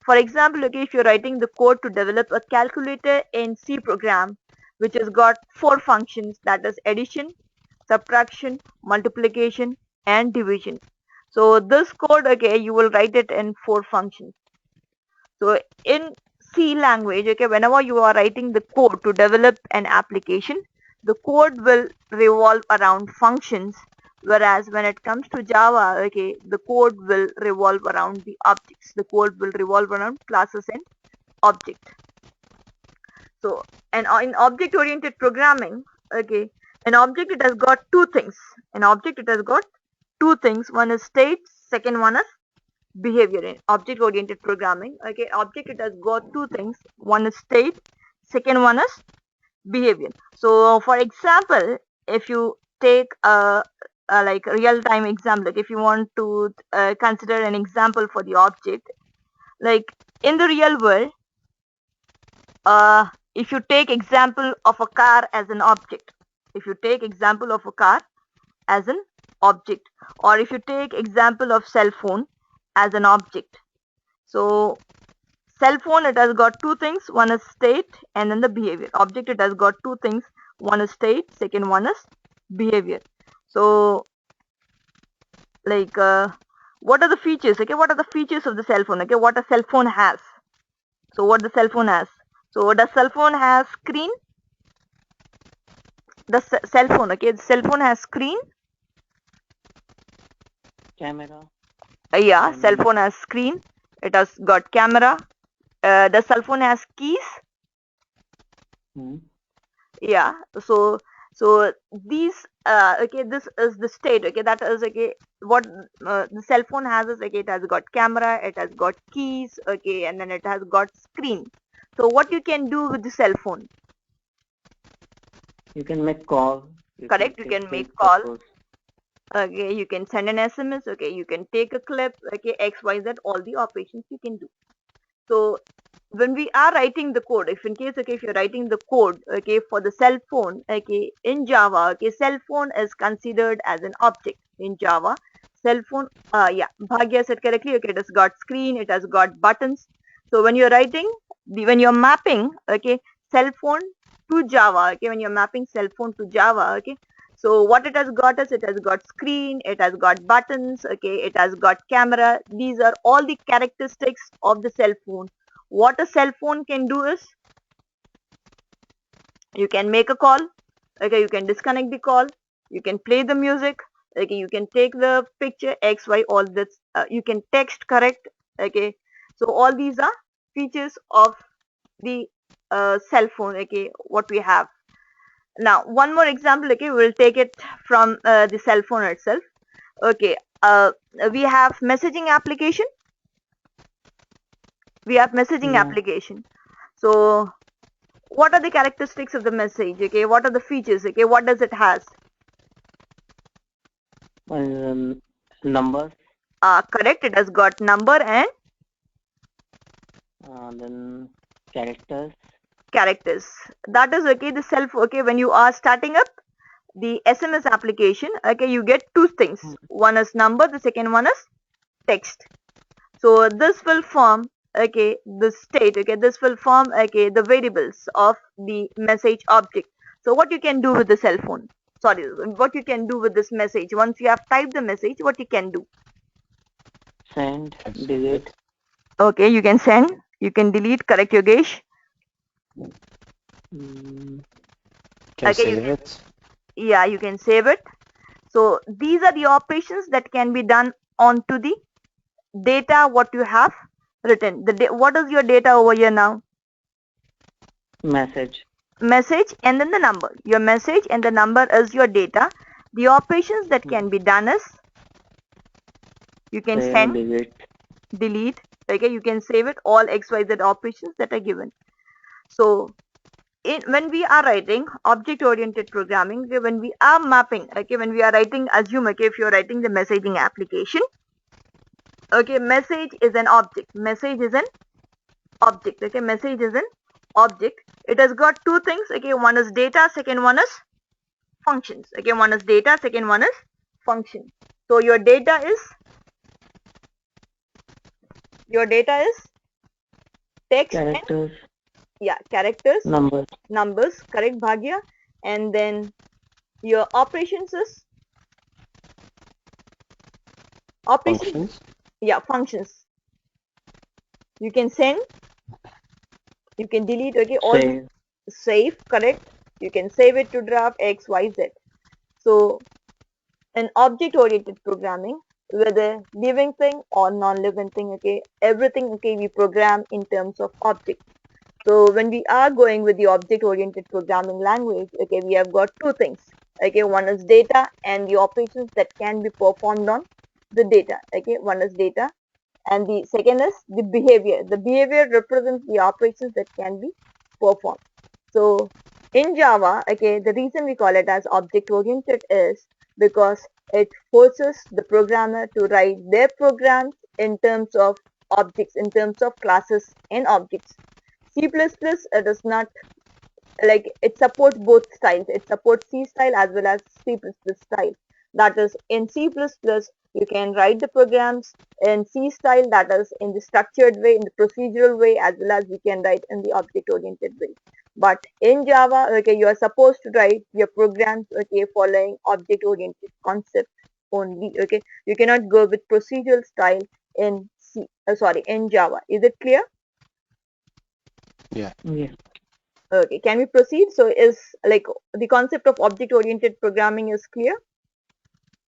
[SPEAKER 1] for example, okay, if you're writing the code to develop a calculator in C program, which has got 4 functions, that is addition, subtraction, multiplication, and division. So this code, okay, you will write it in 4 functions. So in C language, okay, whenever you are writing the code to develop an application, the code will revolve around functions, whereas when it comes to Java, okay, the code will revolve around the objects. The code will revolve around classes and objects. So, and in object-oriented programming, okay, an object it has got two things. An object it has got two things. One is state, second one is behavior. In object oriented programming, okay, object it has got two things. One is state, second one is behavior. So for example, if you take a like real time example, like if you want to consider an example for the object, like in the real world, if you take example of a car as an object, if you take example of a car as an object, or if you take example of cell phone as an object. So cell phone it has got two things, one is state and then the behavior. Object it has got two things, one is state, second one is behavior. So like what are the features? Okay, what are the features of the cell phone? Okay, what a cell phone has. So what the cell phone has? So does cell phone has screen? The cell phone, okay, the cell phone has screen.
[SPEAKER 4] Camera.
[SPEAKER 1] Yeah, cell phone has screen. It has got camera. The cell phone has keys. Yeah, so these okay, this is the state, okay, that is okay, what the cell phone has is okay, it has got camera, it has got keys, okay, and then it has got screen. So what you can do with the cell phone?
[SPEAKER 4] You can make call.
[SPEAKER 1] Correct, you can make call. Okay, you can send an SMS, okay, you can take a clip, okay, XYZ, all the operations you can do. So when we are writing the code, if in case, okay, if you're writing the code, okay, for the cell phone, okay, in Java, okay, cell phone is considered as an object in Java. Cell phone, yeah, Bhagya said correctly, okay, it has got screen, it has got buttons. So when you're writing, when you're mapping, okay, cell phone to Java, okay, when you're mapping cell phone to Java, okay, so what it has got is it has got screen, it has got buttons, okay, it has got camera. These are all the characteristics of the cell phone. What a cell phone can do is you can make a call, okay, you can disconnect the call, you can play the music, okay, you can take the picture X, Y, all this, you can text correct, okay. So all these are features of the cell phone, okay, what we have. Now, one more example, okay, we'll take it from the cell phone itself. Okay, we have messaging application. We have messaging
[SPEAKER 4] Yeah.
[SPEAKER 1] application. So, what are the characteristics of the message? Okay, what are the features? Okay, what does it has?
[SPEAKER 4] Numbers,
[SPEAKER 1] Correct. It has got number and
[SPEAKER 4] then characters.
[SPEAKER 1] characters. That is okay. The self. Okay, when you are starting up the SMS application, okay, you get two things. One is number. The second one is text. So this will form, okay, the state. Okay, this will form, okay, the variables of the message object. So what you can do with the cell phone? Sorry, what you can do with this message? Once you have typed the message, what you can do?
[SPEAKER 4] Send,
[SPEAKER 3] Yes.
[SPEAKER 4] delete.
[SPEAKER 1] Okay, you can send, you can delete. Correct, Yogesh.
[SPEAKER 4] Mm,
[SPEAKER 3] Can
[SPEAKER 1] Okay,
[SPEAKER 3] save it.
[SPEAKER 1] yeah, you can save it. So these are the operations that can be done onto the data what you have written. What is your data over here now?
[SPEAKER 4] message.
[SPEAKER 1] Message and then the number. Your message and the number is your data. The operations that can be done is you can
[SPEAKER 4] Save,
[SPEAKER 1] send,
[SPEAKER 4] delete.
[SPEAKER 1] delete. Okay, you can save it. All XYZ operations that are given. So when we are writing object oriented programming, okay, when we are mapping, okay, when we are writing, assume, okay, if you're writing the messaging application, okay, message is an object. Message is an object. Okay, message is an object. It has got two things. Okay, one is data, second one is functions. Okay, one is data, second one is function. So your data is text and
[SPEAKER 4] Characters,
[SPEAKER 1] characters,
[SPEAKER 4] numbers.
[SPEAKER 1] numbers. Correct, Bhagya. And then your operations is
[SPEAKER 3] Functions.
[SPEAKER 1] functions. You can send, you can delete. Okay, all
[SPEAKER 4] Save.
[SPEAKER 1] save. Correct. You can save it to draft X, Y, Z. So in object oriented programming, whether living thing or non-living thing, okay, everything, okay, we program in terms of object. So when we are going with the object oriented programming language, okay, we have got two things. Okay, one is data and the operations that can be performed on the data. Okay, one is data and the second is the behavior. The behavior represents the operations that can be performed. So in Java, okay, the reason we call it as object oriented is because it forces the programmer to write their programs in terms of objects, in terms of classes and objects. C++ does not, like, it supports both styles. It supports C style as well as C++ style. That is, in C++, you can write the programs in C style, that is in the structured way, in the procedural way, as well as we can write in the object-oriented way. But in Java, okay, you are supposed to write your programs, okay, following object-oriented concept only. Okay, you cannot go with procedural style in in Java. Is it clear?
[SPEAKER 3] Yeah.
[SPEAKER 4] Yeah.
[SPEAKER 1] Okay, can we proceed? So is, like, the concept of object-oriented programming is clear?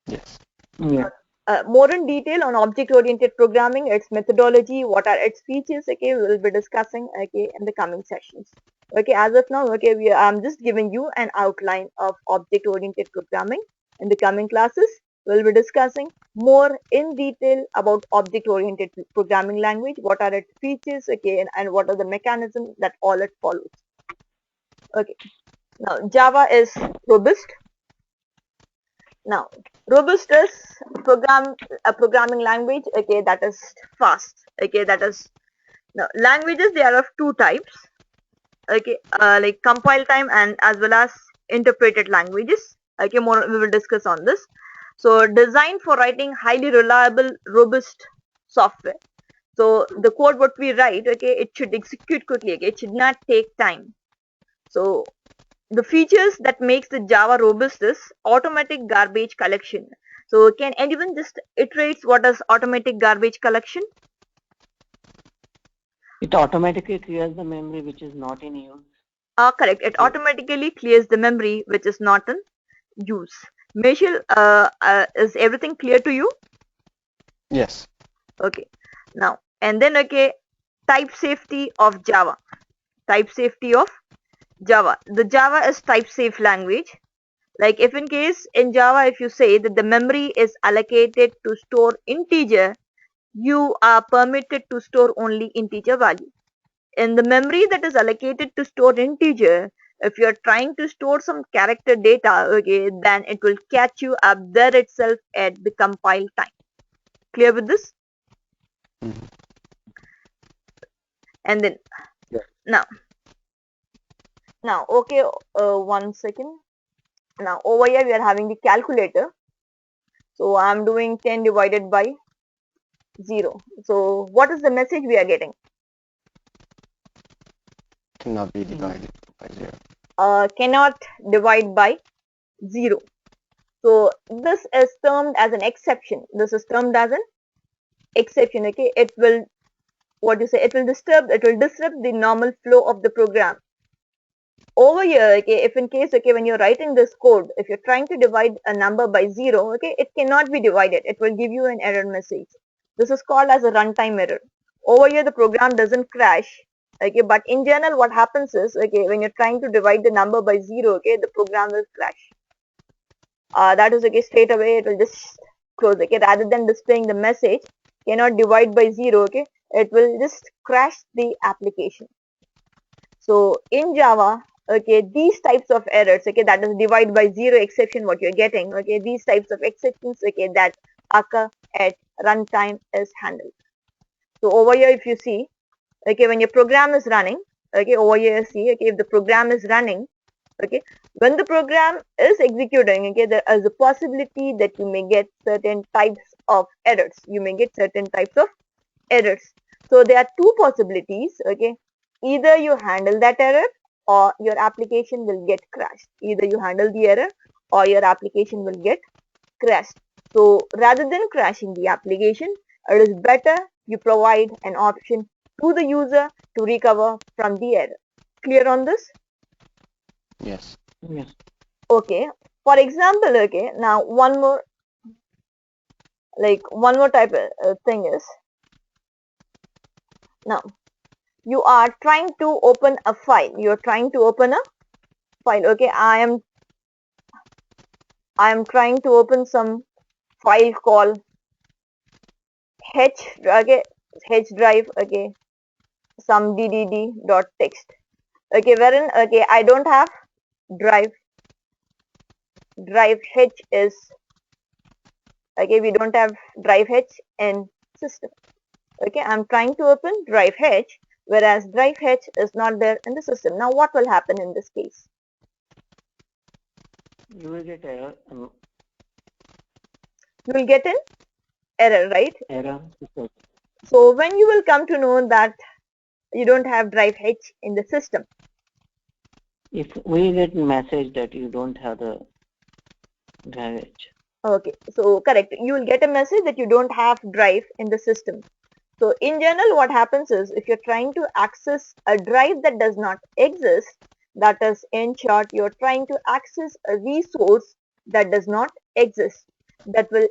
[SPEAKER 3] Yes.
[SPEAKER 4] Yeah.
[SPEAKER 1] More in detail on object-oriented programming, its methodology, what are its features, okay, we'll be discussing, okay, in the coming sessions. Okay, as of now, okay, I'm just giving you an outline of object-oriented programming. In the coming classes, we'll be discussing more in detail about object-oriented programming language, what are its features, okay, and what are the mechanisms that all it follows. Okay, now Java is robust. Now, robust is a programming language, okay, that is fast, okay, that is, now languages, they are of two types, okay, like compile time and as well as interpreted languages. Okay, more we will discuss on this. So designed for writing highly reliable, robust software. So the code what we write, okay, it should execute quickly, okay, it should not take time. So the features that makes the Java robust is automatic garbage collection. So can anyone just iterate what is automatic garbage collection?
[SPEAKER 4] It automatically clears the memory which is not in use.
[SPEAKER 1] Correct. It automatically clears the memory which is not in use. Meshil, is everything clear to you?
[SPEAKER 3] Yes.
[SPEAKER 1] Okay. Now, and then, okay, type safety of Java. Type safety of Java. The Java is type safe language. Like if in case in Java, if you say that the memory is allocated to store integer, you are permitted to store only integer value. In the memory that is allocated to store integer, if you're trying to store some character data, okay, then it will catch you up there itself at the compile time. Clear with this?
[SPEAKER 3] Mhm.
[SPEAKER 1] And then
[SPEAKER 3] Yeah.
[SPEAKER 1] now okay, 1 second. Now over here we are having the calculator. So I'm doing 10 divided by 0. So what is the message we are getting?
[SPEAKER 3] Cannot be divided by 0.
[SPEAKER 1] Cannot divide by 0. So this is termed as an exception. This is termed as an exception. Okay, it will, what you say, it will disrupt the normal flow of the program. Over here, okay, if in case, okay, when you're writing this code, if you're trying to divide a number by 0, okay, it cannot be divided. It will give you an error message. This is called as a runtime error. Over here, the program doesn't crash. Okay, but in general, what happens is, okay, when you're trying to divide the number by 0, okay, the program will crash. That is okay, straight away it will just close. Okay, rather than displaying the message cannot divide by 0, okay, it will just crash the application. So in Java, okay, these types of errors, okay, that is divide by 0 exception, what you're getting, okay, these types of exceptions, okay, that occur at runtime is handled. So over here, if you see, okay, when your program is running, okay, over here, see, okay, if the program is running, okay, when the program is executing, okay, there is a possibility that you may get certain types of errors. You may get certain types of errors. So there are two possibilities, okay, either you handle that error or your application will get crashed. Either you handle the error or your application will get crashed. So rather than crashing the application, it is better you provide an option to the user to recover from the error. Clear on this?
[SPEAKER 3] Yes.
[SPEAKER 4] Yes.
[SPEAKER 1] Okay. For example, okay, now one more type of thing is, now you are trying to open a file. You're trying to open a file. Okay, I am trying to open some file called h, okay, h drive, okay, some ddd.txt. Okay, wherein, okay, I don't have drive h is, okay, we don't have drive h in system. Okay, I'm trying to open drive h, whereas drive h is not there in the system. Now what will happen in this case?
[SPEAKER 4] You will get error.
[SPEAKER 1] You will get an error, right?
[SPEAKER 4] Error.
[SPEAKER 1] So when you will come to know that you don't have drive h in the system?
[SPEAKER 4] If we get message that you don't have the drive H.
[SPEAKER 1] Okay, so correct. You will get a message that you don't have drive in the system. So in general, what happens is, if you're trying to access a drive that does not exist, that is, in short, you're trying to access a resource that does not exist, that will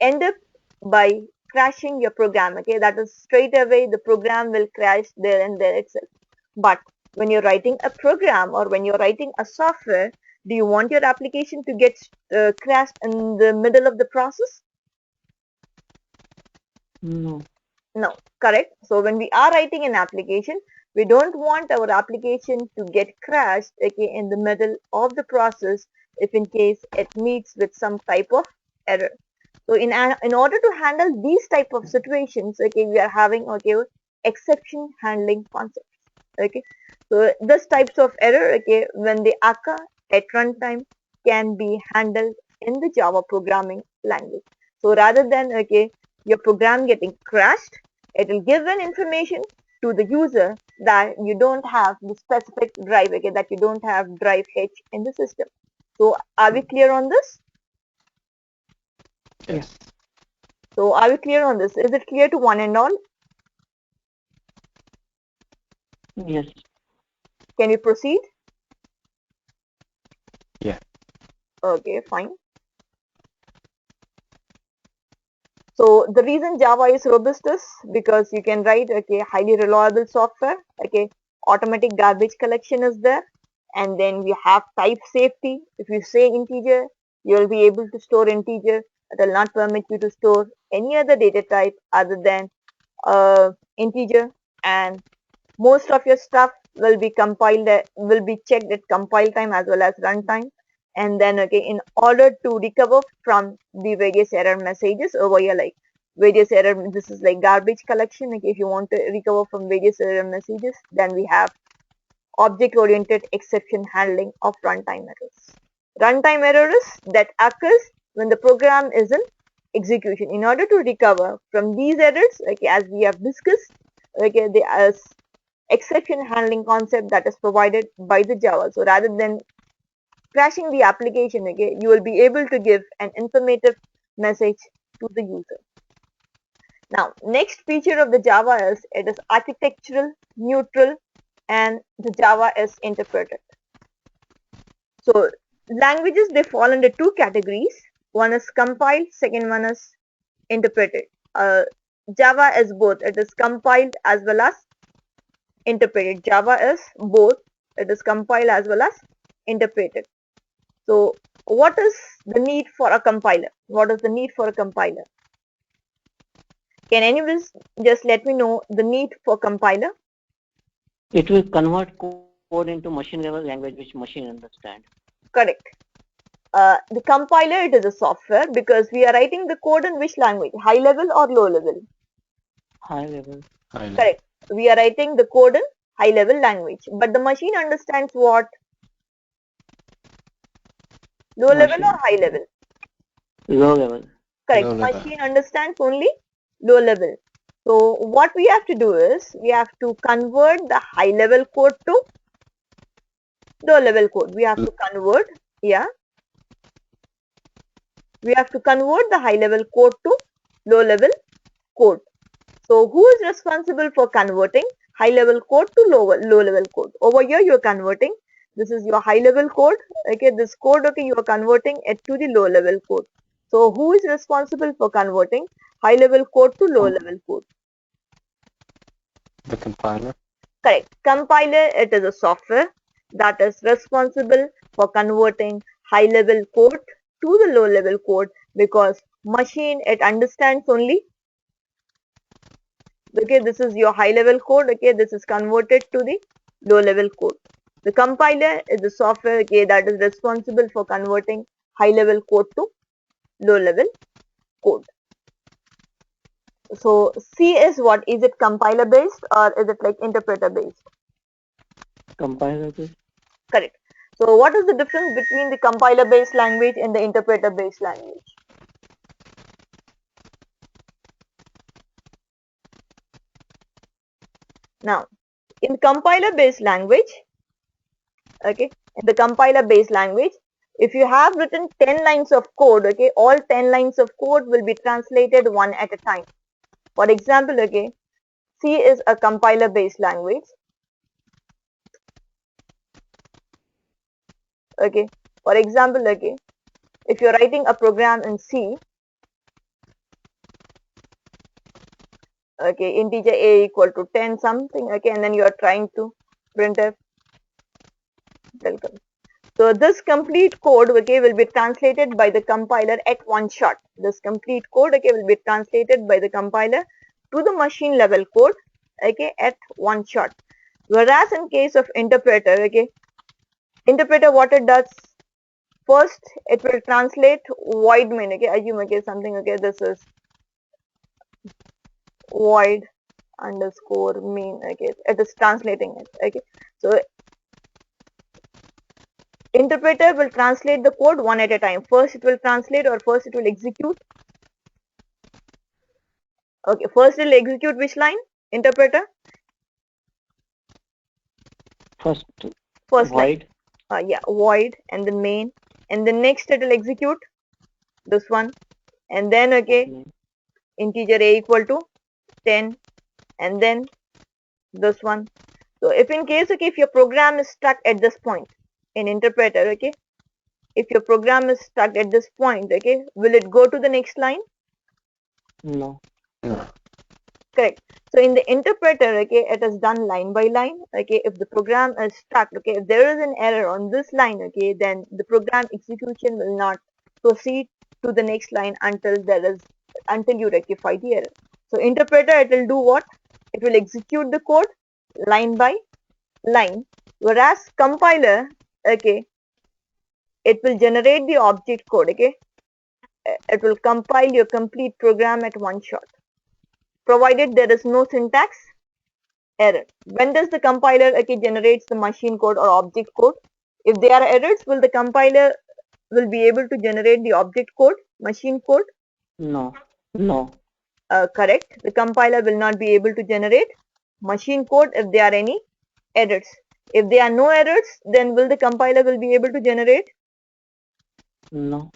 [SPEAKER 1] end up by crashing your program. Okay, that is, straight away the program will crash there and there itself. But when you're writing a program or when you're writing a software, do you want your application to get crashed in the middle of the process?
[SPEAKER 4] No.
[SPEAKER 1] No, correct. So when we are writing an application, we don't want our application to get crashed, okay, in the middle of the process if in case it meets with some type of error. So in order to handle these type of situations, okay, we are having, okay, exception handling concepts. Okay, so this types of error, okay, when they occur at runtime, can be handled in the Java programming language. So rather than, okay, your program getting crashed, it will give an information to the user that you don't have the specific drive, okay, that you don't have drive H in the system. So are we clear on this?
[SPEAKER 3] Yes.
[SPEAKER 1] So are we clear on this? Is it clear to one and all?
[SPEAKER 4] Yes.
[SPEAKER 1] Can we proceed?
[SPEAKER 3] Yeah.
[SPEAKER 1] Okay, fine. So the reason Java is robust is because you can write, okay, highly reliable software, okay, automatic garbage collection is there, and then we have type safety. If you say integer, you will be able to store integer. It will not permit you to store any other data type other than integer, and most of your stuff will be compiled will be checked at compile time as well as runtime. And then again, in order to recover from the various error messages over here, like various error, this is like garbage collection. Like if you want to recover from various error messages, then we have object oriented exception handling of runtime errors. Runtime errors that occurs when the program is in execution. In order to recover from these errors, okay, as we have discussed, okay, there is exception handling concept that is provided by the Java. So rather than crashing the application, okay, you will be able to give an informative message to the user. Now, next feature of the Java is it is architectural, neutral, and the Java is interpreted. So languages, they fall under two categories. One is compiled, second one is interpreted. Java is both. It is compiled as well as interpreted. Java is both. It is compiled as well as interpreted. So what is the need for a compiler? What is the need for a compiler? Can anyone just let me know the need for compiler?
[SPEAKER 4] It will convert code into machine level language which machine understand.
[SPEAKER 1] Correct. The compiler, it is a software because we are writing the code in which language? High level or low level?
[SPEAKER 4] High level.
[SPEAKER 3] High level.
[SPEAKER 1] Correct. We are writing the code in high level language, but the machine understands what? Low level or high level?
[SPEAKER 4] Low level.
[SPEAKER 1] Correct.
[SPEAKER 3] Low level.
[SPEAKER 1] Machine understands only low level. So what we have to do is we have to convert the high level code to low level code. We have to convert, yeah. We have to convert the high level code to low level code. So who is responsible for converting high level code to low level code? Over here you are converting. This is your high level code. Okay, this code, okay, you are converting it to the low level code. So who is responsible for converting high level code to low level code?
[SPEAKER 3] The compiler.
[SPEAKER 1] Correct. Compiler, it is a software that is responsible for converting high level code to the low level code because machine, it understands only, okay, this is your high level code, okay, this is converted to the low level code. The compiler is the software, okay, that is responsible for converting high level code to low level code. So C is what? Is it compiler based or is it like interpreter based?
[SPEAKER 4] Compiler based.
[SPEAKER 1] Correct. So what is the difference between the compiler based language and the interpreter based language? Now, in compiler based language, okay, in the compiler based language, if you have written 10 lines of code, okay, all 10 lines of code will be translated one at a time. For example, okay, C is a compiler based language. Okay, for example, okay, if you're writing a program in C, okay, integer a equal to 10 something, okay, and then you are trying to printf welcome. So this complete code, okay, will be translated by the compiler at one shot. This complete code, okay, will be translated by the compiler to the machine level code, okay, at one shot. Whereas in case of interpreter, okay, interpreter, what it does, first it will translate void main, okay, assume, okay, something, okay, this is void underscore main, okay, it is translating it, okay. So interpreter will translate the code one at a time. First it will translate or first it will execute. Okay, first it will execute which line? Interpreter?
[SPEAKER 4] First
[SPEAKER 1] void line. Yeah, void and then main, and then next it will execute this one, and then okay, integer a equal to 10, and then this one. So if in case, okay, if your program is stuck at this point in interpreter, okay, if your program is stuck at this point, okay, will it go to the next line?
[SPEAKER 4] No.
[SPEAKER 3] No.
[SPEAKER 1] Correct. So in the interpreter, okay, it is done line by line. Okay, if the program is stuck, okay, if there is an error on this line, okay, then the program execution will not proceed to the next line until you rectify the error. So interpreter, it will do what? It will execute the code line by line, whereas compiler, okay, it will generate the object code. Okay, it will compile your complete program at one shot, provided there is no syntax error. When does the compiler, okay, generates the machine code or object code? If there are errors, will the compiler will be able to generate the object code, machine code?
[SPEAKER 4] No. No.
[SPEAKER 1] Correct. The compiler will not be able to generate machine code if there are any errors. If there are no errors, then will the compiler will be able to generate?
[SPEAKER 4] No.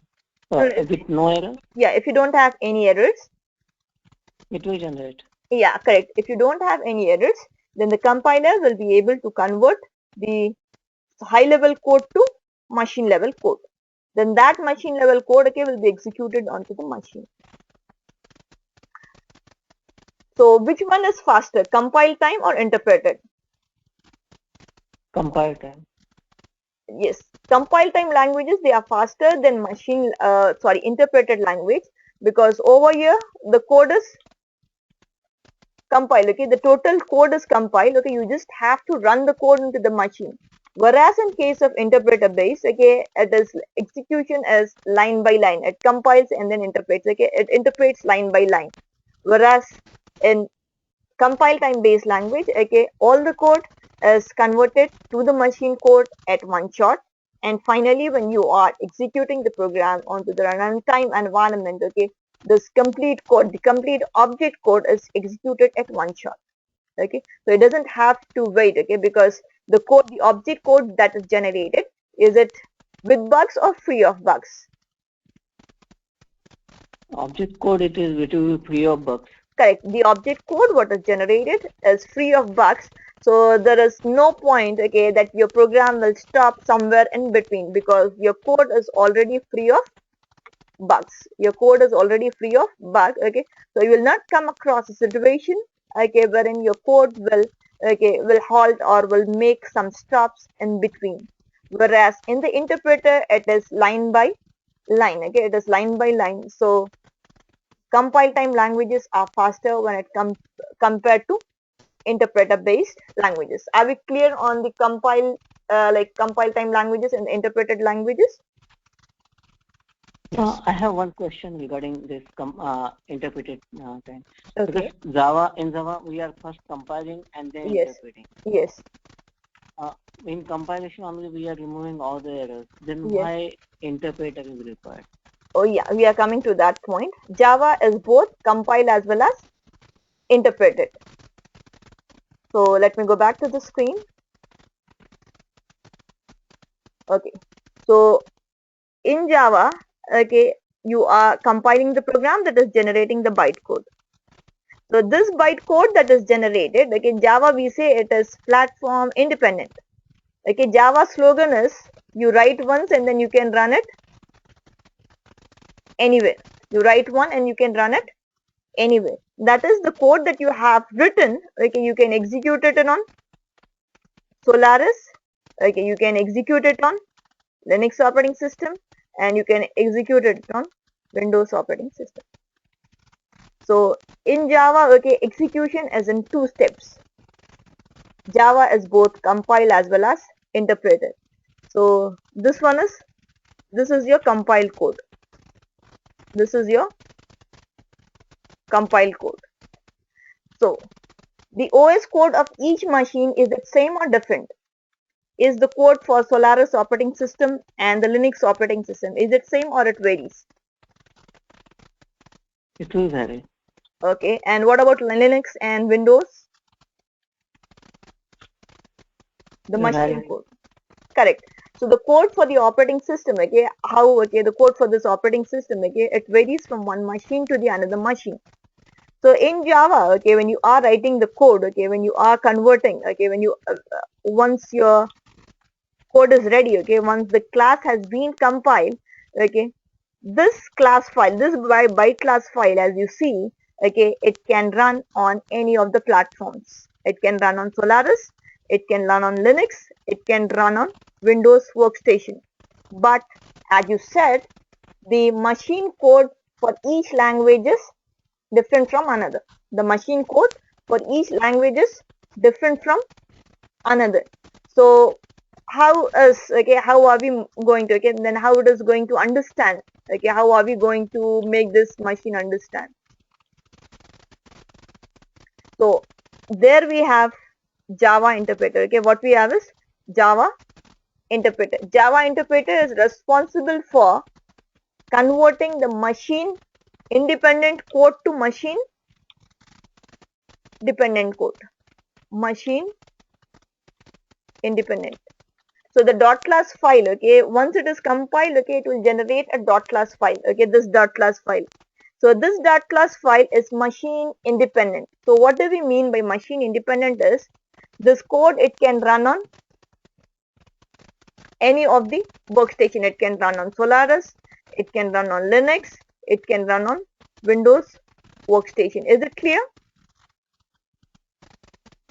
[SPEAKER 1] No,
[SPEAKER 4] With no error,
[SPEAKER 1] yeah, if you don't have any errors,
[SPEAKER 4] it will generate.
[SPEAKER 1] yeah, correct. If you don't have any errors, then the compiler will be able to convert the high level code to machine level code. Then that machine level code, okay, will be executed onto the machine. So which one is faster, compile time or interpreted?
[SPEAKER 4] Compile time.
[SPEAKER 1] Yes, compile time languages, they are faster than interpreted language, because over here the code is compiled. Okay, the total code is compiled. Okay, you just have to run the code into the machine. Whereas in case of interpreter based, okay, it is execution is line by line. It compiles and then interprets. Okay, it interprets line by line. Whereas in compile time based language, okay, all the code is converted to the machine code at one shot, and finally when you are executing the program onto the runtime environment, okay, this complete code, the complete object code is executed at one shot. Okay, so it doesn't have to wait, okay, because the object code that is generated, is it with bugs or free of bugs?
[SPEAKER 4] Object code, it will be free of bugs.
[SPEAKER 1] Correct. The object code what is generated is free of bugs. So there is no point, okay, that your program will stop somewhere in between, because your code is already free of bugs. Your code is already free of bugs. Okay, so you will not come across a situation, okay, wherein your code will halt or will make some stops in between. Whereas in the interpreter, it is line by line. Okay, it is line by line. So compile time languages are faster when it comes compared to interpreter based languages. Are we clear on the compile time languages and the interpreted languages?
[SPEAKER 3] Yes.
[SPEAKER 4] I have one question regarding this interpreted time.
[SPEAKER 1] Okay.
[SPEAKER 4] Because in Java, we are first compiling and then
[SPEAKER 1] Yes.
[SPEAKER 4] interpreting.
[SPEAKER 1] Yes.
[SPEAKER 4] In compilation only, we are removing all the errors. Then
[SPEAKER 1] Yes.
[SPEAKER 4] why interpreter is required?
[SPEAKER 1] Oh yeah, we are coming to that point. Java is both compile as well as interpreted. So let me go back to the screen. Okay. So in Java, okay, you are compiling the program that is generating the bytecode. So this bytecode that is generated, like in Java, we say it is platform independent. Okay, Java slogan is you write once and then you can run it anywhere. You write one and you can run it anywhere. That is the code that you have written. Okay, you can execute it on Solaris. Okay, you can execute it on Linux operating system, and you can execute it on Windows operating system. So in Java, okay, execution is in two steps. Java is both compile as well as interpreted. So this is your compile code. This is your compile code. So the OS code of each machine, is it same or different? Is the code for Solaris operating system and the Linux operating system, is it same or it varies?
[SPEAKER 4] It will vary.
[SPEAKER 1] Okay, and what about Linux and Windows? The machine code. Correct. So the code for the operating system, okay, the code for this operating system, okay, it varies from one machine to the another machine. So in Java, okay, when you are writing the code, okay, when you are converting, okay, when you once your code is ready, okay, once the class has been compiled, okay, this class file, this byte class file, as you see, Okay, it can run on any of the platforms. It can run on Solaris, it can run on Linux, it can run on Windows Workstation. But as you said, the machine code for each language is different from another. The machine code for each language is different from another. So how are we going to, okay, then how it is going to understand, okay, how are we going to make this machine understand? So there we have Java interpreter. Okay, what we have is Java interpreter. Java interpreter is responsible for converting the machine independent code to machine dependent code. Machine independent. So the dot class file, okay, once it is compiled, okay, it will generate a dot class file, okay, this dot class file. So this dot class file is machine independent. So what do we mean by machine independent is this code, it can run on any of the workstation. It can run on Solaris, it can run on Linux, it can run on Windows Workstation. Is it clear?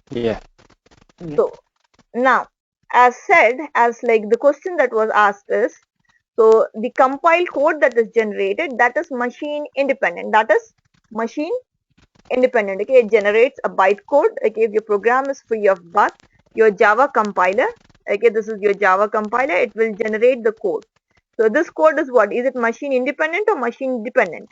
[SPEAKER 3] Yeah.
[SPEAKER 1] So now, as said, as like the question that was asked is, so the compiled code that is generated, that is machine independent. That is machine independent. Okay, it generates a bytecode. Okay, if your program is free of bug, your Java compiler, okay, this is your Java compiler, it will generate the code. So this code is what? Is it machine independent or machine dependent?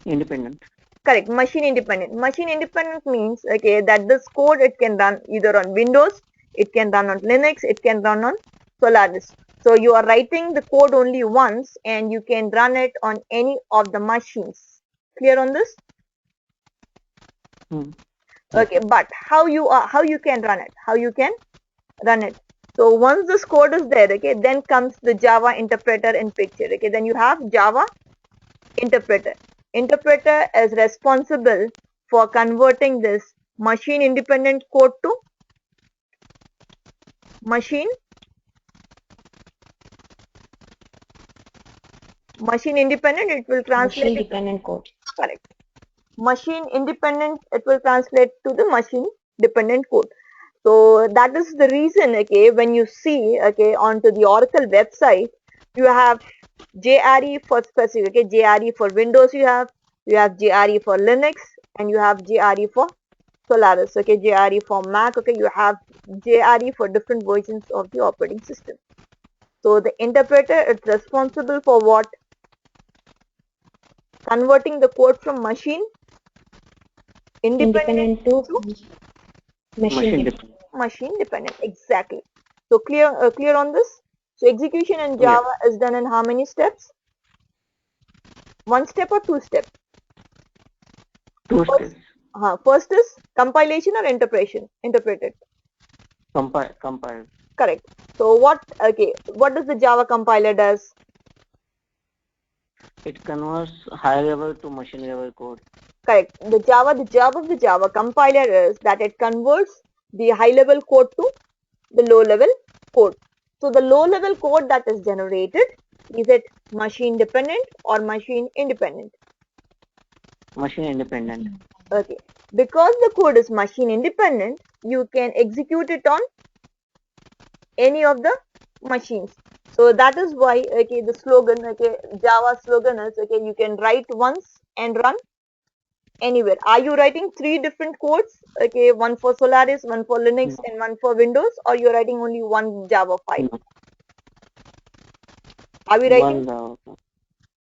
[SPEAKER 4] Independent.
[SPEAKER 1] Correct, machine independent. Machine independent means, okay, that this code, it can run either on Windows, it can run on Linux, it can run on Solaris. So you are writing the code only once and you can run it on any of the machines. Clear on this? Okay, but how you can run it? How you can run it? So once this code is there, okay, then comes the Java interpreter in picture. Okay, then you have Java interpreter. Interpreter is responsible for converting this machine independent code to machine independent. It will translate
[SPEAKER 5] Machine dependent code.
[SPEAKER 1] correct. Machine independent, it will translate to the machine dependent code. So that is the reason, okay, when you see, okay, onto the Oracle website, you have JRE for specific, okay, JRE for Windows, you have JRE for Linux, and you have JRE for Solaris, okay, JRE for Mac, okay, you have JRE for different versions of the operating system. So the interpreter is responsible for what? Converting the code from machine independent
[SPEAKER 5] To
[SPEAKER 1] to
[SPEAKER 5] machine dependent.
[SPEAKER 1] machine dependent. Exactly. So clear on this? So execution in Java is done in how many steps? One step or two steps?
[SPEAKER 4] Two steps.
[SPEAKER 1] First is compilation or interpretation. Interpreted.
[SPEAKER 4] Compile.
[SPEAKER 1] Correct. So what does the Java compiler does?
[SPEAKER 4] It converts high level to machine level code.
[SPEAKER 1] Correct. The job of the Java compiler is that it converts the high level code to the low level code. So the low level code that is generated, is it machine dependent or machine independent?
[SPEAKER 4] Machine independent.
[SPEAKER 1] Okay. Because the code is machine independent, you can execute it on any of the machines. So that is why, okay, the slogan, okay, Java slogan is, okay, you can write once and run anywhere. Are you writing 3 different codes? Okay, one for Solaris, one for Linux, and one for Windows, or you're writing only one Java file?
[SPEAKER 4] No.
[SPEAKER 1] Are we writing?
[SPEAKER 4] One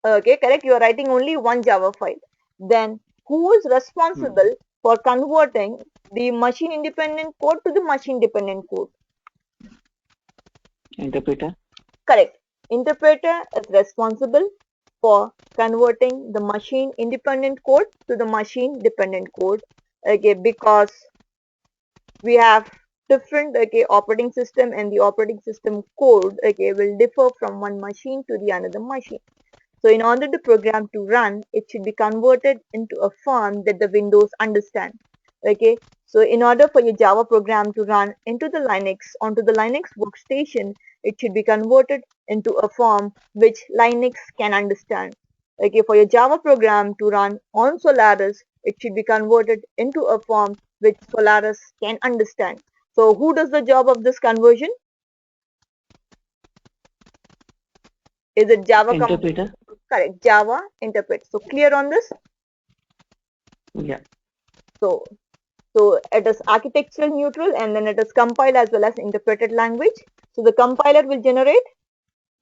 [SPEAKER 1] Okay, correct. You are writing only one Java file. Then who is responsible for converting the machine independent code to the machine dependent code?
[SPEAKER 4] interpreter.
[SPEAKER 1] Correct. Interpreter is responsible for converting the machine independent code to the machine dependent code. Okay, because we have different, okay, operating system, and the operating system code, okay, will differ from one machine to the another machine. So in order the program to run, it should be converted into a form that the Windows understand. Okay, so in order for your Java program to run into the onto the Linux workstation, it should be converted into a form which Linux can understand. Okay, for your Java program to run on Solaris, it should be converted into a form which Solaris can understand. So who does the job of this conversion? Is it Java
[SPEAKER 4] Interpreter?
[SPEAKER 1] correct, Java interpret. So clear on this?
[SPEAKER 4] Yeah.
[SPEAKER 1] So so it is architectural neutral and then it is compiled as well as interpreted language. So the compiler will generate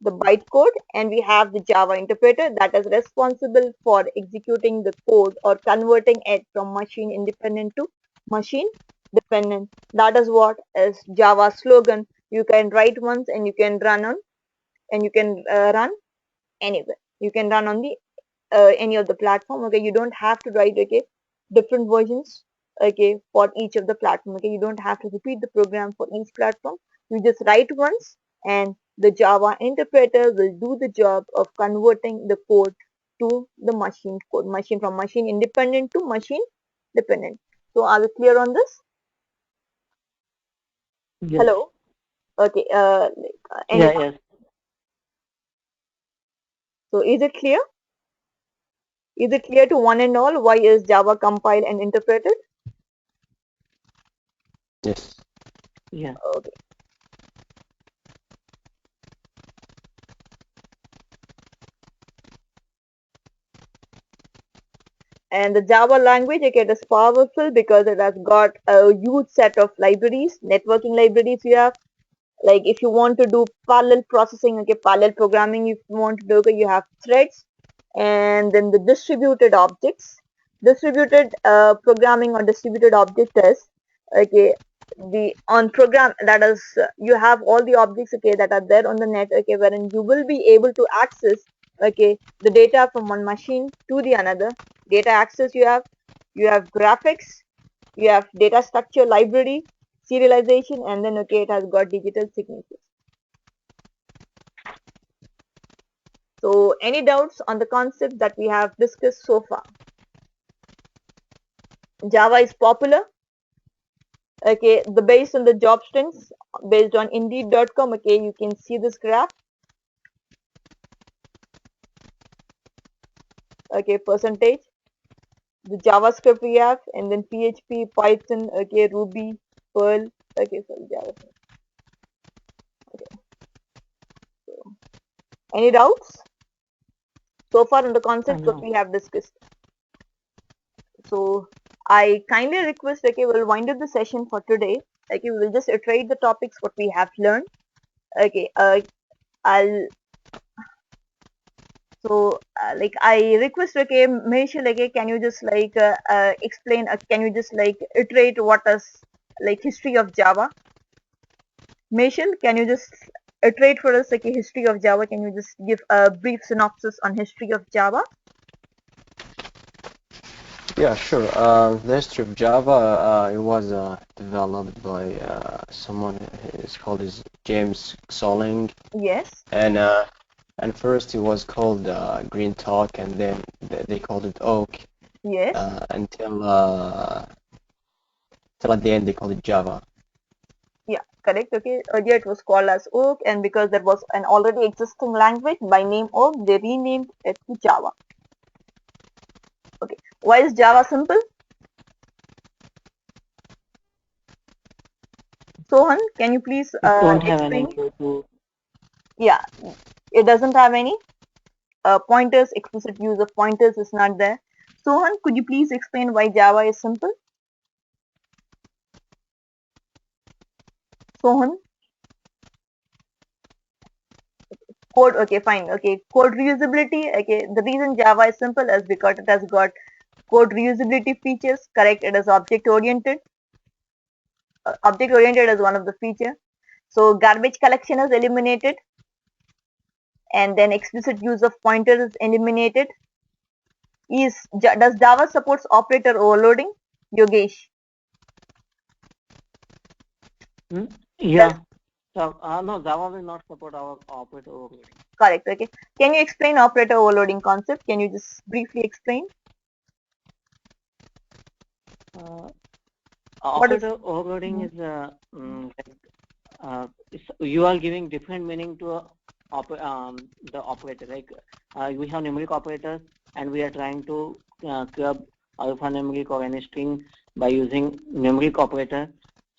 [SPEAKER 1] the bytecode and we have the Java interpreter that is responsible for executing the code or converting it from machine independent to machine dependent. That is what is Java slogan. You can write once and you can run on and you can run anywhere. You can run on the any of the platform. Okay, you don't have to write different versions for each of the platform. Okay, you don't have to repeat the program for each platform. You just write once and the Java interpreter will do the job of converting the code to the machine code, machine from machine independent to machine dependent. So are we clear on this?
[SPEAKER 4] Yes.
[SPEAKER 1] Hello. Okay. Any
[SPEAKER 4] Yeah, yes.
[SPEAKER 1] so is it clear? Is it clear to one and all why is Java compiled and interpreted?
[SPEAKER 3] Yes.
[SPEAKER 4] Yeah.
[SPEAKER 1] Okay. And the Java language, okay, it is powerful because it has got a huge set of libraries, networking libraries you have. Like if you want to do parallel processing, okay, parallel programming, if you want to do, okay, you have threads, and then the distributed objects. Distributed programming or distributed object is, okay, the on program that is you have all the objects, okay, that are there on the net, okay, wherein you will be able to access, okay, the data from one machine to the another. Data access you have graphics, you have data structure library, serialization, and then okay, it has got digital signatures. So any doubts on the concept that we have discussed so far? Java is popular. Okay, the based on the job strings based on indeed.com, okay, you can see this graph. Okay, percentage, the JavaScript we have, and then PHP, Python, okay, Ruby, Perl, okay, sorry, Java. Okay, so any doubts so far on the concepts that
[SPEAKER 4] No.
[SPEAKER 1] we have discussed? So I kindly request, okay, we'll wind up the session for today. Okay, we'll just iterate the topics what we have learned. Okay, I'll so like I request, okay, Maheshal, okay, can you just like explain? Can you just like iterate what is like history of Java? Maheshal, can you just iterate for us like a history of Java? Can you just give a brief synopsis on history of Java?
[SPEAKER 3] Yeah, sure. The history of Java, it was developed by someone. It's called is James Soling,
[SPEAKER 1] Yes,
[SPEAKER 3] and first it was called Green Talk, and then they called it Oak,
[SPEAKER 1] yes.
[SPEAKER 3] till at the end they called it Java.
[SPEAKER 1] Yeah, correct. Okay, earlier it was called as Oak, and because there was an already existing language by name Oak, they renamed it to Java. Okay, why is Java simple? Sohan, can you please
[SPEAKER 4] Don't have any
[SPEAKER 1] explain?
[SPEAKER 4] to.
[SPEAKER 1] Yeah, it doesn't have any pointers. Explicit use of pointers is not there. Sohan, could you please explain why Java is simple? Sohan, code. Okay, fine. Okay, code reusability. Okay, the reason Java is simple is because it has got code reusability features. Correct. It is object oriented. Object oriented is one of the feature. So garbage collection is eliminated, and then explicit use of pointers is eliminated. Does Java supports operator overloading? Yogesh,
[SPEAKER 4] Hmm?
[SPEAKER 1] does
[SPEAKER 4] Yeah. So, no, Java will not support our operator overloading.
[SPEAKER 1] correct? Okay. Can you explain operator overloading concept? Can you just briefly explain? What is?
[SPEAKER 4] Operator overloading is you are giving different meaning to the operator. Like we have numeric operators, and we are trying to club alphanumeric or any string by using numeric operator.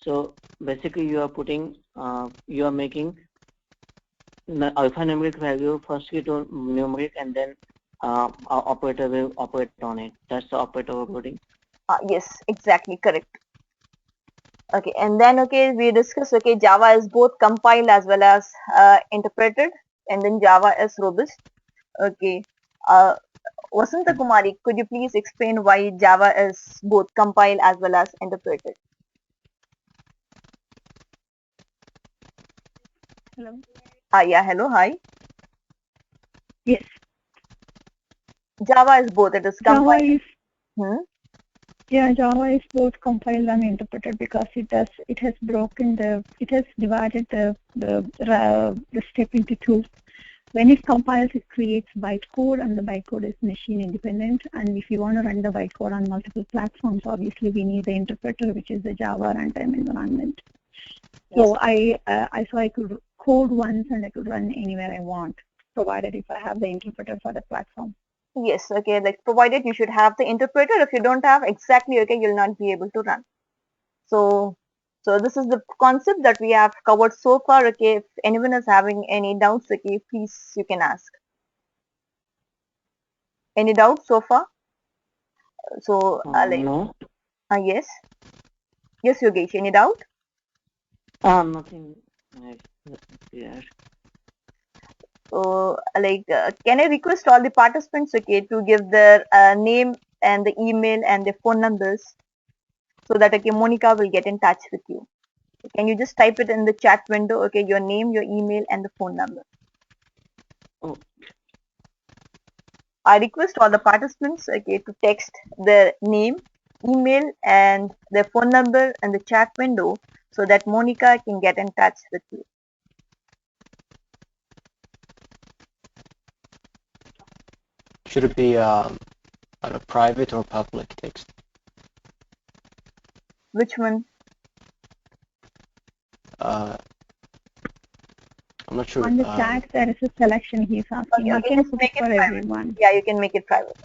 [SPEAKER 4] So basically, you are putting, you are making the alphanumeric value firstly to numeric, and then our operator will operate on it. That's the operator overloading.
[SPEAKER 1] Yes, exactly correct. Okay, and then okay, we discussed okay, Java is both compiled as well as interpreted, and then Java is robust. Okay, Vasanta Kumari, could you please explain why Java is both compiled as well as interpreted?
[SPEAKER 2] Hello.
[SPEAKER 1] Yeah, hello, hi.
[SPEAKER 2] Yes.
[SPEAKER 1] Java is both. It is
[SPEAKER 2] Java
[SPEAKER 1] compiled.
[SPEAKER 2] is
[SPEAKER 1] Hmm?
[SPEAKER 2] Java is both compiled and interpreted because it has divided the step into two. When it compiles, it creates bytecode, and the bytecode is machine independent. And if you want to run the bytecode on multiple platforms, obviously we need the interpreter, which is the Java runtime environment. So I could code once and I could run anywhere I want, provided if I have the interpreter for the platform.
[SPEAKER 1] Yes, okay, like provided you should have the interpreter. If you don't have, exactly, okay, you'll not be able to run. So this is the concept that we have covered so far. Okay, if anyone is having any doubts, okay, please you can ask. Any doubts so far? So
[SPEAKER 4] No.
[SPEAKER 1] yes, Yogesh, any doubt?
[SPEAKER 4] Nothing. Yeah.
[SPEAKER 1] So can I request all the participants, okay, to give their name and the email and the phone numbers so that okay, Monica will get in touch with you. Can you just type it in the chat window? Okay, your name, your email, and the phone number.
[SPEAKER 4] Oh.
[SPEAKER 1] I request all the participants, okay, to text their name, email, and their phone number in the chat window so that Monica can get in touch with you.
[SPEAKER 3] Should it be on a private or public text?
[SPEAKER 1] Which one?
[SPEAKER 3] I'm not sure.
[SPEAKER 2] On the chat, there is a selection he's asking.
[SPEAKER 1] Okay,
[SPEAKER 2] You can
[SPEAKER 1] just
[SPEAKER 2] put
[SPEAKER 1] make
[SPEAKER 2] it
[SPEAKER 1] it
[SPEAKER 2] for
[SPEAKER 1] private.
[SPEAKER 2] everyone.
[SPEAKER 1] Yeah, you can make it private.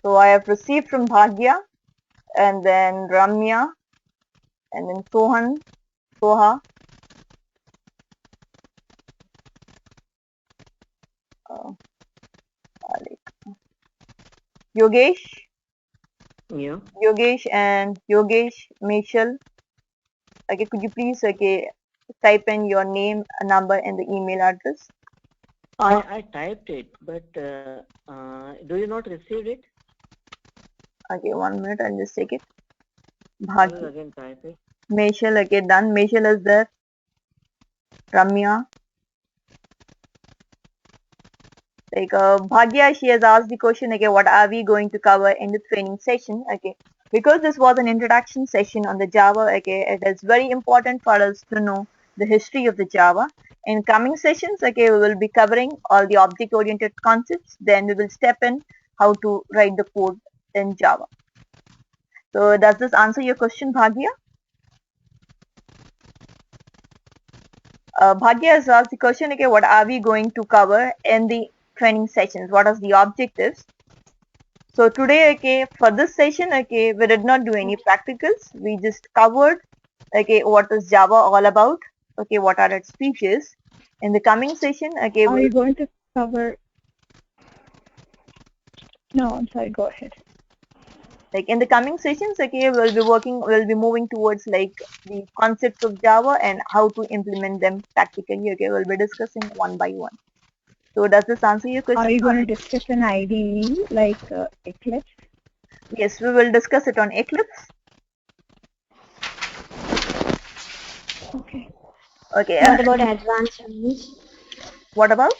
[SPEAKER 1] So I have received from Bhagya, and then Ramya, and then Sohan, Soha, Yogesh,
[SPEAKER 4] Yeah.
[SPEAKER 1] Yogesh, and Yogesh, Mishal. Okay, could you please type in your name, number, and the email address?
[SPEAKER 4] I typed it, but do you not receive it?
[SPEAKER 1] Okay, 1 minute. I'll just take it.
[SPEAKER 4] I will again type it.
[SPEAKER 1] Meshal, okay, done. Meshal is there. Ramya. Bhagya, she has asked the question, okay, what are we going to cover in the training session? Okay, because this was an introduction session on the Java, okay, it is very important for us to know the history of the Java. In coming sessions, okay, we will be covering all the object-oriented concepts. Then we will step in how to write the code in Java. So does this answer your question, Bhagya? Bhagya has asked the question, okay, what are we going to cover in the training sessions? What are the objectives? So today, okay, for this session, okay, we did not do any practicals. We just covered, okay, what is Java all about? Okay, what are its features? In the coming session, okay,
[SPEAKER 2] Are you going to cover? No, I'm sorry. Go ahead.
[SPEAKER 1] like in the coming sessions, okay, we'll be moving towards like the concepts of Java and how to implement them practically. Okay, we'll be discussing one by one. So does this answer your question?
[SPEAKER 2] Are you going to discuss an IDE like Eclipse?
[SPEAKER 1] Yes, we will discuss it on Eclipse.
[SPEAKER 2] Okay.
[SPEAKER 1] Okay.
[SPEAKER 5] What about advanced rules?
[SPEAKER 1] What about?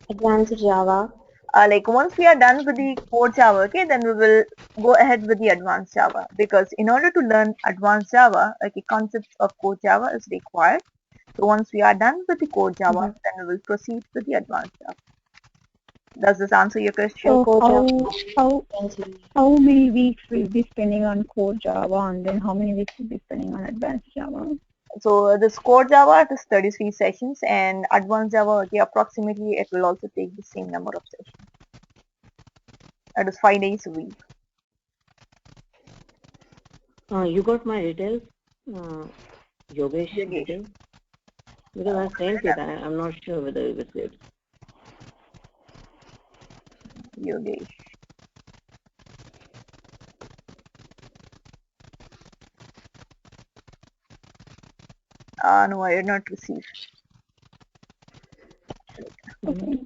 [SPEAKER 5] Advanced Java.
[SPEAKER 1] Like once we are done with the core Java, okay, then we will go ahead with the advanced Java, because in order to learn advanced Java, okay, concepts of core Java is required. So once we are done with the core Java,
[SPEAKER 2] Mhm.
[SPEAKER 1] then we will proceed with the advanced Java. Does this answer your question?
[SPEAKER 5] So
[SPEAKER 2] So
[SPEAKER 5] Core Java.
[SPEAKER 2] how many weeks will be spending on core Java, and then how many weeks will be spending on advanced Java?
[SPEAKER 1] So this core Java, it is 33 sessions, and advanced Java, okay, approximately it will also take the same number of sessions. That is 5 days a week.
[SPEAKER 4] You got my details, Yogesh
[SPEAKER 1] Yogesh.
[SPEAKER 4] details? Because I sent it. I'm not sure whether you received.
[SPEAKER 1] Yogesh. No, I did not receive.
[SPEAKER 2] Okay.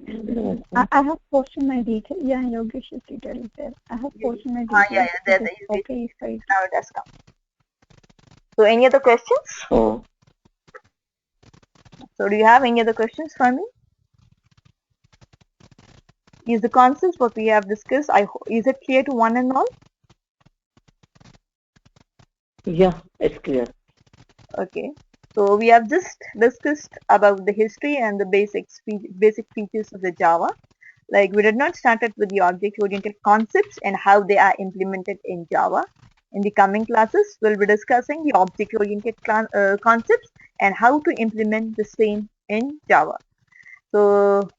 [SPEAKER 2] I have posted my detail. Yeah, Yogesh's detail is there. I have posted my
[SPEAKER 1] Yeah,
[SPEAKER 2] details.
[SPEAKER 1] there,
[SPEAKER 2] Is it
[SPEAKER 1] there.
[SPEAKER 2] okay if I?
[SPEAKER 1] Now it has come. So any other questions?
[SPEAKER 4] Oh,
[SPEAKER 1] So do you have any other questions for me? Is the concepts what we have discussed, is it clear to one and all?
[SPEAKER 4] yeah, it's clear.
[SPEAKER 1] Okay. So we have just discussed about the history and the basic features of the Java. Like we did not start it with the object-oriented concepts and how they are implemented in Java. In the coming classes, we'll be discussing the object-oriented concepts and how to implement the same in Java. So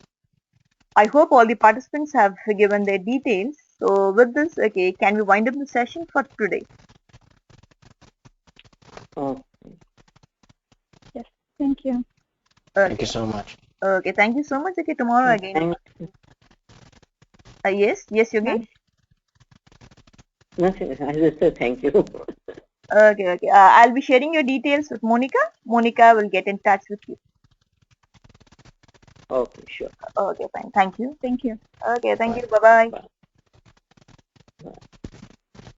[SPEAKER 1] I hope all the participants have given their details. So with this, okay, can we wind up the session for today?
[SPEAKER 4] Oh,
[SPEAKER 2] Yes. Thank you.
[SPEAKER 3] Thank you
[SPEAKER 1] Okay.
[SPEAKER 3] so much.
[SPEAKER 1] Okay. Thank you so much. Okay. Tomorrow again.
[SPEAKER 4] thank,
[SPEAKER 1] Yes. Yes, Yogesh.
[SPEAKER 2] Bye.
[SPEAKER 4] nothing. I just said thank you.
[SPEAKER 1] Okay. Okay. I'll be sharing your details with Monica. Monica will get in touch with you.
[SPEAKER 4] Okay, sure.
[SPEAKER 1] Okay. Fine. Thank you.
[SPEAKER 2] Thank you.
[SPEAKER 1] Okay. Thank
[SPEAKER 4] Bye.
[SPEAKER 1] you. Bye bye.
[SPEAKER 4] Bye. Bye.